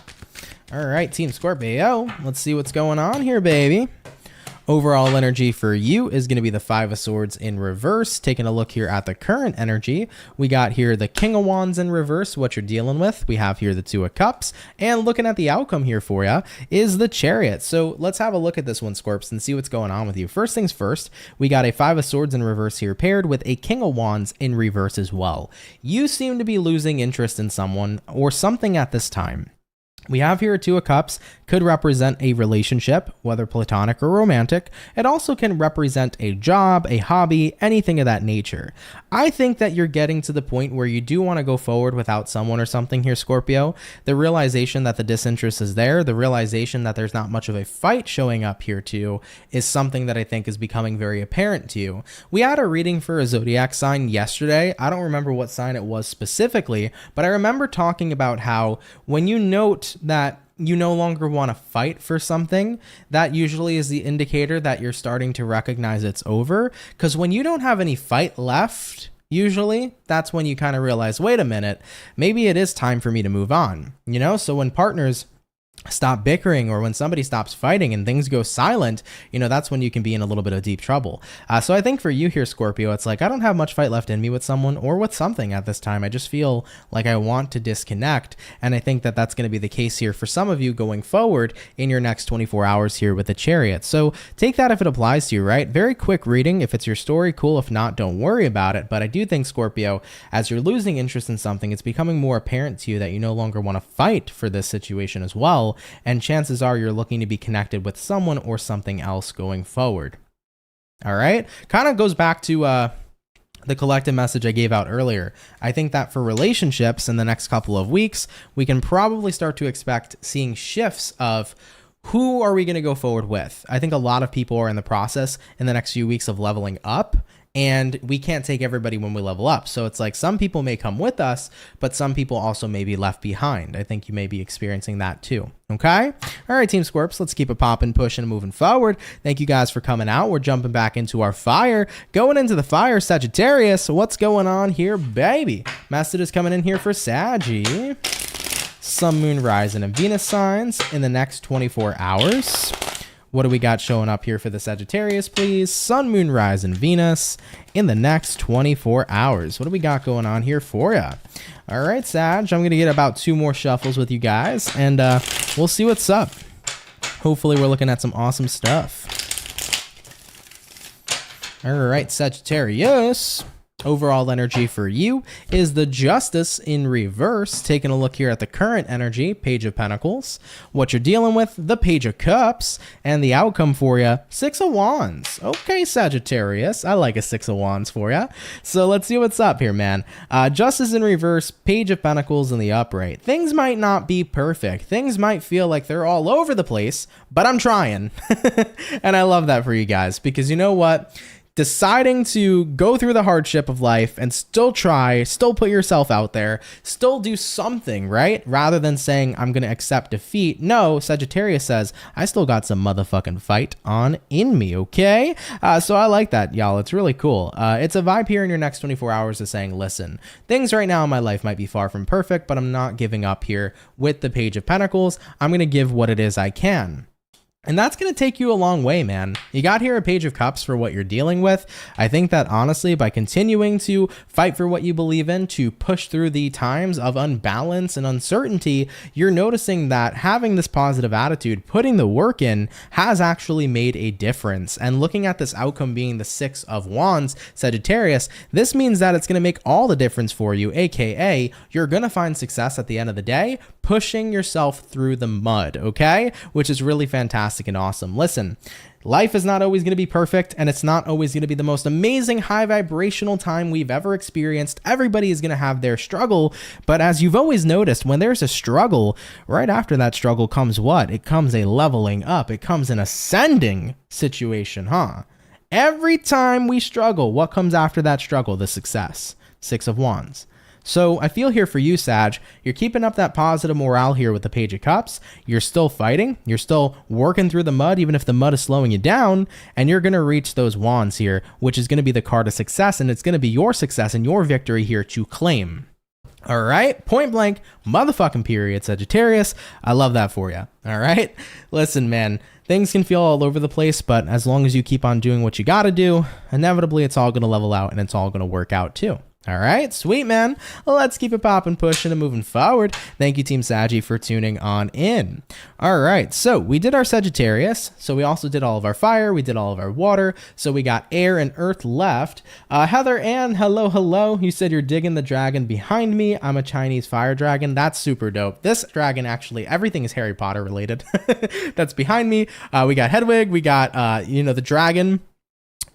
All right, Team Scorpio. Let's see what's going on here, baby. Overall energy for you is going to be the Five of Swords in reverse. Taking a look here at the current energy, we got here the King of Wands in reverse, what you're dealing with. We have here the Two of Cups, and looking at the outcome here for you is the Chariot. So let's have a look at this one, Scorps, and see what's going on with you. First things first, we got a Five of Swords in reverse here paired with a King of Wands in reverse as well. You seem to be losing interest in someone or something at this time. We have here a Two of Cups, could represent a relationship, whether platonic or romantic. It also can represent a job, a hobby, anything of that nature. I think that you're getting to the point where you do want to go forward without someone or something here, Scorpio. The realization that the disinterest is there, the realization that there's not much of a fight showing up here too, is something that I think is becoming very apparent to you. We had a reading for a zodiac sign yesterday. I don't remember what sign it was specifically, but I remember talking about how when you note that you no longer want to fight for something, that usually is the indicator that you're starting to recognize it's over. Because when you don't have any fight left, usually that's when you kind of realize, wait a minute, maybe it is time for me to move on. You know, so when partners stop bickering or when somebody stops fighting and things go silent, you know, that's when you can be in a little bit of deep trouble. So I think for you here, Scorpio, it's like, I don't have much fight left in me with someone or with something at this time. I just feel like I want to disconnect. And I think that that's going to be the case here for some of you going forward in your next 24 hours here with the Chariot. So take that if it applies to you, right? Very quick reading. If it's your story, cool. If not, don't worry about it. But I do think, Scorpio, as you're losing interest in something, it's becoming more apparent to you that you no longer want to fight for this situation as well. And chances are you're looking to be connected with someone or something else going forward. All right. Kind of goes back to the collective message I gave out earlier. I think that for relationships in the next couple of weeks, we can probably start to expect seeing shifts of who are we going to go forward with. I think a lot of people are in the process in the next few weeks of leveling up. And we can't take everybody when we level up. So it's like some people may come with us, but some people also may be left behind. I think you may be experiencing that too. Okay? All right, Team Scorps, let's keep it popping, pushing, and moving forward. Thank you guys for coming out. We're jumping back into our fire. Going into the fire, Sagittarius. What's going on here, baby? Message is coming in here for Saggy. Sun, Moon, Rising, and Venus signs in the next 24 hours. What do we got showing up here for the Sagittarius, please? Sun, Moon, Rising, Venus in the next 24 hours. What do we got going on here for you? All right, Sag, I'm going to get about 2 more shuffles with you guys, and we'll see what's up. Hopefully, we're looking at some awesome stuff. All right, Sagittarius. Overall energy for you is the Justice in reverse. Taking a look here at the current energy, Page of Pentacles. What you're dealing with, the Page of Cups. And the outcome for you, Six of Wands. Okay, Sagittarius. I like a Six of Wands for you. So let's see what's up here, man. Justice in reverse, Page of Pentacles in the upright. Things might not be perfect. Things might feel like they're all over the place, but I'm trying. And I love that for you guys because you know what? Deciding to go through the hardship of life and still try, still put yourself out there, still do something, right? Rather than saying, I'm going to accept defeat. No, Sagittarius says, I still got some motherfucking fight on in me, okay? So I like that, y'all. It's really cool. It's a vibe here in your next 24 hours of saying, listen, things right now in my life might be far from perfect, but I'm not giving up here with the Page of Pentacles. I'm going to give what it is I can. And that's going to take you a long way, man. You got here a Page of Cups for what you're dealing with. I think that honestly, by continuing to fight for what you believe in, to push through the times of unbalance and uncertainty, you're noticing that having this positive attitude, putting the work in, has actually made a difference. And looking at this outcome being the Six of Wands, Sagittarius, this means that it's going to make all the difference for you, aka you're going to find success at the end of the day, pushing yourself through the mud, okay? Which is really fantastic and awesome. Listen, life is not always going to be perfect, and it's not always going to be the most amazing high vibrational time we've ever experienced. Everybody is going to have their struggle, but as you've always noticed, when there's a struggle, right after that struggle comes what? It comes a leveling up. It comes an ascending situation, huh? Every time we struggle, what comes after that struggle? The success. Six of Wands. So I feel here for you, Sag, you're keeping up that positive morale here with the Page of Cups. You're still fighting. You're still working through the mud, even if the mud is slowing you down. And you're going to reach those wands here, which is going to be the card of success. And it's going to be your success and your victory here to claim. All right, point blank, motherfucking period, Sagittarius. I love that for you. All right, listen, man, things can feel all over the place, but as long as you keep on doing what you got to do, inevitably it's all going to level out and it's all going to work out too. All right, sweet, man. Let's keep it popping, pushing, and moving forward. Thank you, Team Saggy, for tuning on in. All right, so we did our Sagittarius. So we also did all of our fire. We did all of our water. So we got air and earth left. Heather Ann, hello, hello. You said you're digging the dragon behind me. I'm a Chinese fire dragon. That's super dope. This dragon, actually, everything is Harry Potter related. That's behind me. We got Hedwig. We got, the dragon.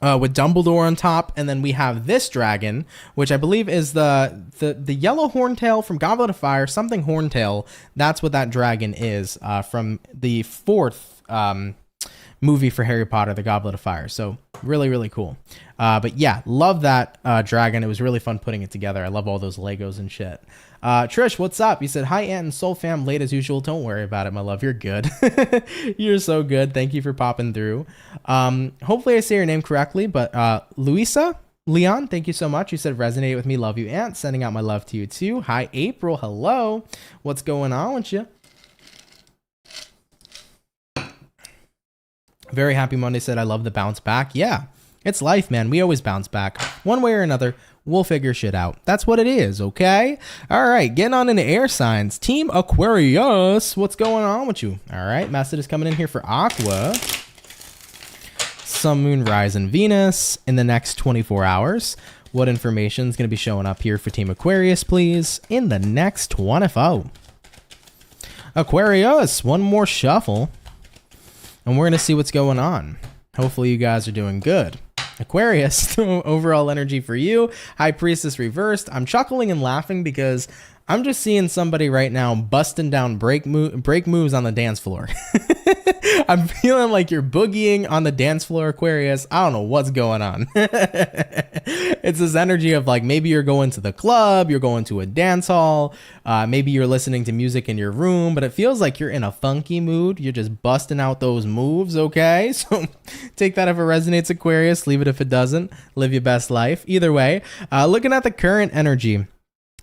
With Dumbledore on top, and then we have this dragon, which I believe is the yellow horntail from Goblet of Fire, something horntail. That's what that dragon is from the fourth movie for Harry Potter, the Goblet of Fire. So really, really cool. But yeah, love that dragon. It was really fun putting it together. I love all those Legos and shit. Trish, what's up? You said, hi, Ant and Soul Fam. Late as usual. Don't worry about it, my love. You're good. You're so good. Thank you for popping through. Hopefully I say your name correctly, but Luisa, Leon, thank you so much. You said, resonate with me. Love you, Ant. Sending out my love to you, too. Hi, April. Hello. What's going on with you? Very happy Monday said, I love the bounce back. Yeah, it's life, man. We always bounce back. One way or another, we'll figure shit out. That's what it is, okay? All right, getting on into air signs. Team Aquarius, what's going on with you? All right, message is coming in here for Aqua. Sun, Moon, Rise, and Venus in the next 24 hours. What information is going to be showing up here for Team Aquarius, please, in the next 24? Aquarius, one more shuffle. And we're going to see what's going on. Hopefully you guys are doing good. Aquarius, overall energy for you. High Priestess reversed. I'm chuckling and laughing because I'm just seeing somebody right now busting down break moves on the dance floor. I'm feeling like you're boogieing on the dance floor, Aquarius. I don't know what's going on. It's this energy of like maybe you're going to the club, you're going to a dance hall, maybe you're listening to music in your room, but it feels like you're in a funky mood. You're just busting out those moves, okay? So take that if it resonates, Aquarius. Leave it if it doesn't. Live your best life. Either way, looking at the current energy.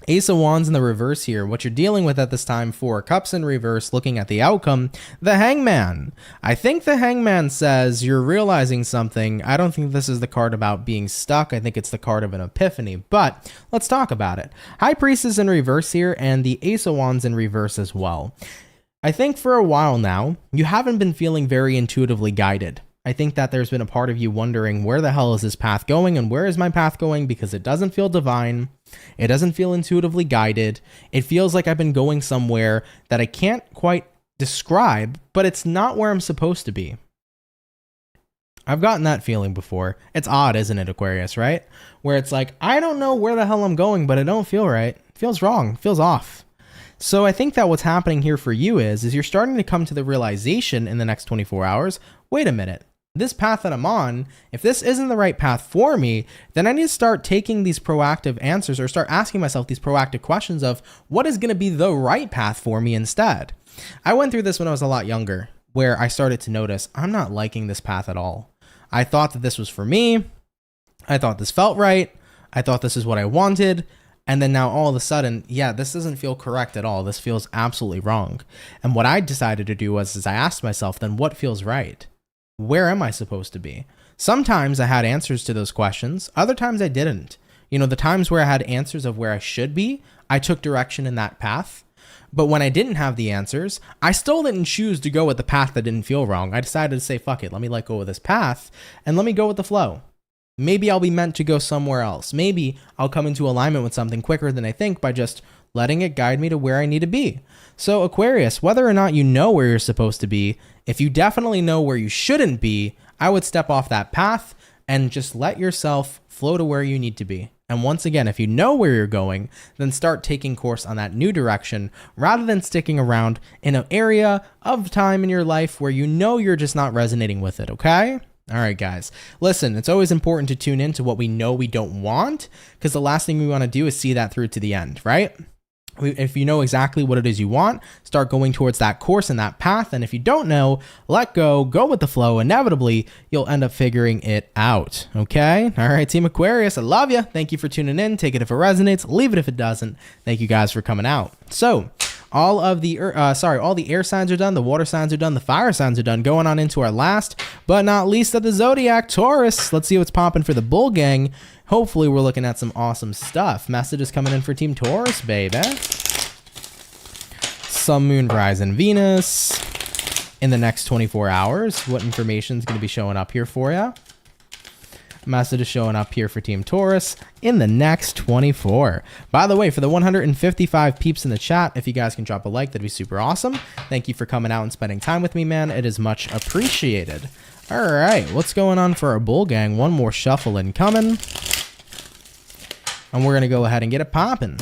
Ace of Wands in the reverse here. What you're dealing with at this time, 4 Cups in reverse, looking at the outcome, the Hangman. I think the Hangman says you're realizing something. I don't think this is the card about being stuck. I think it's the card of an epiphany, but let's talk about it. High Priestess in reverse here, and the Ace of Wands in reverse as well. I think for a while now, you haven't been feeling very intuitively guided. I think that there's been a part of you wondering, where the hell is this path going and where is my path going? Because it doesn't feel divine. It doesn't feel intuitively guided. It feels like I've been going somewhere that I can't quite describe, but it's not where I'm supposed to be. I've gotten that feeling before. It's odd, isn't it, Aquarius, right? Where it's like, I don't know where the hell I'm going, but it don't feel right. It feels wrong. It feels off. So I think that what's happening here for you is you're starting to come to the realization in the next 24 hours, wait a minute. This path that I'm on, if this isn't the right path for me, then I need to start taking these proactive answers or start asking myself these proactive questions of what is going to be the right path for me instead. I went through this when I was a lot younger, where I started to notice I'm not liking this path at all. I thought that this was for me. I thought this felt right. I thought this is what I wanted. And then now all of a sudden, yeah, this doesn't feel correct at all. This feels absolutely wrong. And what I decided to do was I asked myself, then what feels right? Where am I supposed to be? Sometimes I had answers to those questions. Other times I didn't. You know, the times where I had answers of where I should be, I took direction in that path. But when I didn't have the answers, I still didn't choose to go with the path that didn't feel wrong. I decided to say, fuck it, let me let go of this path and let me go with the flow. Maybe I'll be meant to go somewhere else. Maybe I'll come into alignment with something quicker than I think by just letting it guide me to where I need to be. So Aquarius, whether or not you know where you're supposed to be, if you definitely know where you shouldn't be, I would step off that path and just let yourself flow to where you need to be. And once again, if you know where you're going, then start taking course on that new direction rather than sticking around in an area of time in your life where you know you're just not resonating with it, okay? All right, guys. Listen, it's always important to tune in to what we know we don't want, because the last thing we want to do is see that through to the end, right? If you know exactly what it is you want, start going towards that course and that path. And if you don't know, let go, go with the flow. Inevitably, you'll end up figuring it out. Okay? All right, Team Aquarius, I love you. Thank you for tuning in. Take it if it resonates. Leave it if it doesn't. Thank you guys for coming out. So All of the all the air signs are done, the water signs are done, the fire signs are done. Going on into our last but not least of the zodiac, Taurus. Let's see what's popping for the bull gang. Hopefully we're looking at some awesome stuff. Messages coming in for Team Taurus, baby. Sun, Moon, Rise, and Venus in the next 24 hours. What information is going to be showing up here for you? Message is showing up here for Team Taurus in the next 24. By the way, for the 155 peeps in the chat, if you guys can drop a like, that'd be super awesome. Thank you for coming out and spending time with me, man. It is much appreciated. All right, what's going on for our bull gang? One more shuffle incoming. And we're going to go ahead and get it popping.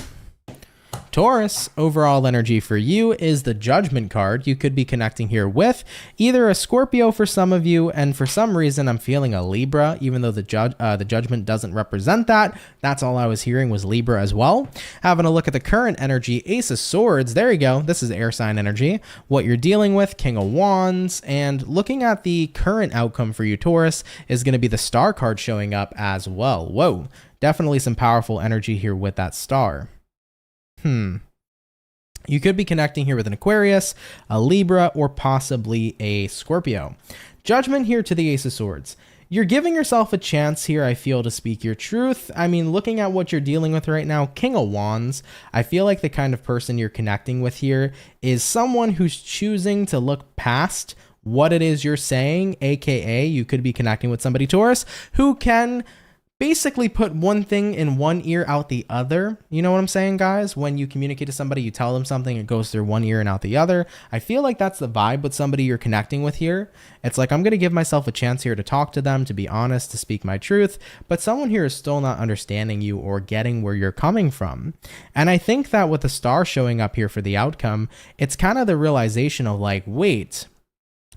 Taurus, overall energy for you is the Judgment card. You could be connecting here with either a Scorpio for some of you, and for some reason I'm feeling a Libra, even though the Judgment doesn't represent that. That's all I was hearing was Libra as well. Having a look at the current energy, Ace of Swords, there you go. This is air sign energy. What you're dealing with, King of Wands, and looking at the current outcome for you, Taurus, is going to be the Star card showing up as well. Whoa, definitely some powerful energy here with that Star. You could be connecting here with an Aquarius, a Libra, or possibly a Scorpio. Judgment here to the Ace of Swords. You're giving yourself a chance here, I feel, to speak your truth. I mean, looking at what you're dealing with right now, King of Wands, I feel like the kind of person you're connecting with here is someone who's choosing to look past what it is you're saying, aka you could be connecting with somebody, Taurus, who can basically put one thing in one ear out the other. You know what I'm saying, guys? When you communicate to somebody, you tell them something, it goes through one ear and out the other. I feel like that's the vibe with somebody you're connecting with here. It's like, I'm going to give myself a chance here to talk to them, to be honest, to speak my truth, but someone here is still not understanding you or getting where you're coming from. And I think that with the Star showing up here for the outcome, it's kind of the realization of like, wait,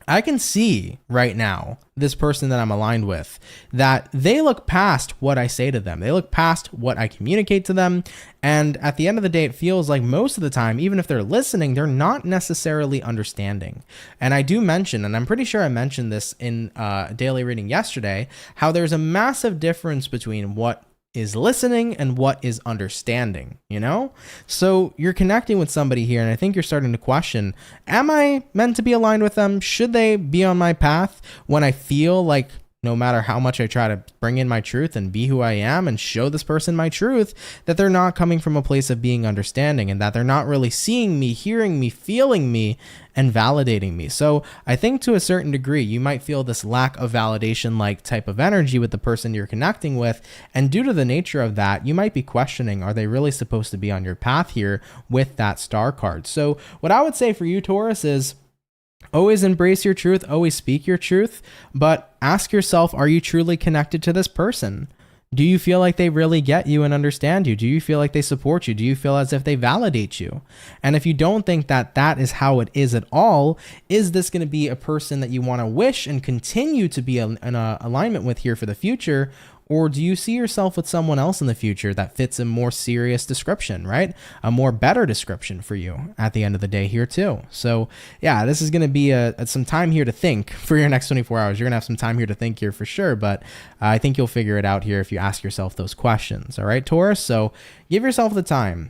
I can see right now this person that I'm aligned with, that they look past what I say to them. They look past what I communicate to them. And at the end of the day, it feels like most of the time, even if they're listening, they're not necessarily understanding. And I do mention, and I'm pretty sure I mentioned this in a daily reading yesterday, how there's a massive difference between what is listening and what is understanding, you know? So you're connecting with somebody here, and I think you're starting to question, am I meant to be aligned with them? Should they be on my path when I feel like no matter how much I try to bring in my truth and be who I am and show this person my truth, that they're not coming from a place of being understanding and that they're not really seeing me, hearing me, feeling me, and validating me. So I think to a certain degree, you might feel this lack of validation like type of energy with the person you're connecting with. And due to the nature of that, you might be questioning, are they really supposed to be on your path here with that Star card? So what I would say for you, Taurus, is always embrace your truth, always speak your truth, but ask yourself, are you truly connected to this person? Do you feel like they really get you and understand you? Do you feel like they support you? Do you feel as if they validate you? And if you don't think that that is how it is at all, is this going to be a person that you want to wish and continue to be in alignment with here for the future? Or do you see yourself with someone else in the future that fits a more serious description, right? A more better description for you at the end of the day here too. So yeah, this is going to be some time here to think for your next 24 hours. You're going to have some time here to think here for sure, but I think you'll figure it out here if you ask yourself those questions. All right, Taurus? So give yourself the time.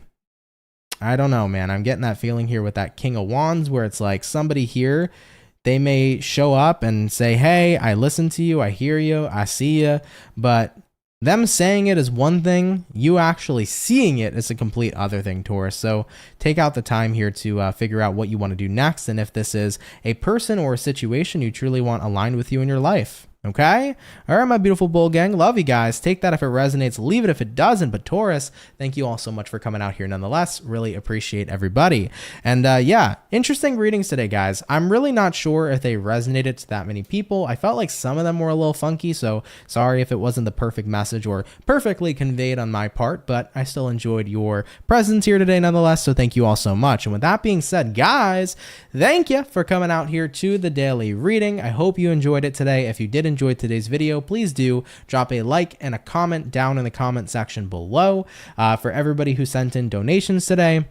I don't know, man. I'm getting that feeling here with that King of Wands where it's like somebody here, they may show up and say, hey, I listen to you, I hear you, I see you, but them saying it is one thing, you actually seeing it is a complete other thing, Taurus. So take out the time here to figure out what you want to do next, and if this is a person or a situation you truly want aligned with you in your life. Okay? All right, my beautiful bull gang. Love you guys. Take that if it resonates. Leave it if it doesn't. But Taurus, thank you all so much for coming out here nonetheless. Really appreciate everybody. And yeah, interesting readings today, guys. I'm really not sure if they resonated to that many people. I felt like some of them were a little funky, so sorry if it wasn't the perfect message or perfectly conveyed on my part, but I still enjoyed your presence here today nonetheless, so thank you all so much. And with that being said, guys, thank you for coming out here to the daily reading. I hope you enjoyed it today. If you did enjoy today's video, please do drop a like and a comment down in the comment section below. For everybody who sent in donations today,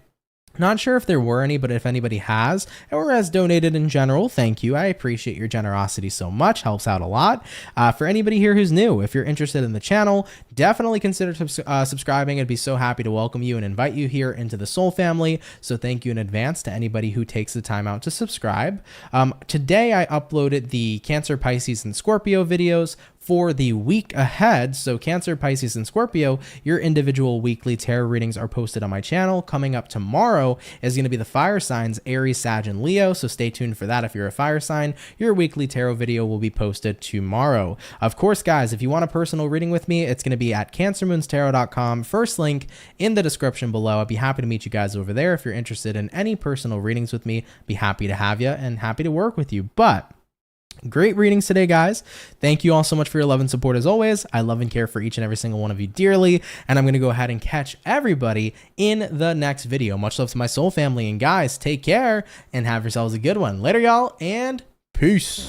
Not sure if there were any, but if anybody has or has donated in general, thank you. I appreciate your generosity so much. Helps out a lot. For anybody here who's new, if you're interested in the channel, definitely consider subscribing. I'd be so happy to welcome you and invite you here into the Soul family. So thank you in advance to anybody who takes the time out to subscribe. Today, I uploaded the Cancer, Pisces, and Scorpio videos for the week ahead. So Cancer, Pisces, and Scorpio, your individual weekly tarot readings are posted on my channel. Coming up tomorrow is going to be the fire signs, Aries, Sag, and Leo. So stay tuned for that. If you're a fire sign, your weekly tarot video will be posted tomorrow. Of course, guys, if you want a personal reading with me, it's going to be at CancerMoonsTarot.com. First link in the description below. I'd be happy to meet you guys over there. If you're interested in any personal readings with me, be happy to have you and happy to work with you. But great readings today, guys. Thank you all so much for your love and support as always. I love and care for each and every single one of you dearly. And I'm going to go ahead and catch everybody in the next video. Much love to my soul family. And guys, take care and have yourselves a good one. Later, y'all, and peace.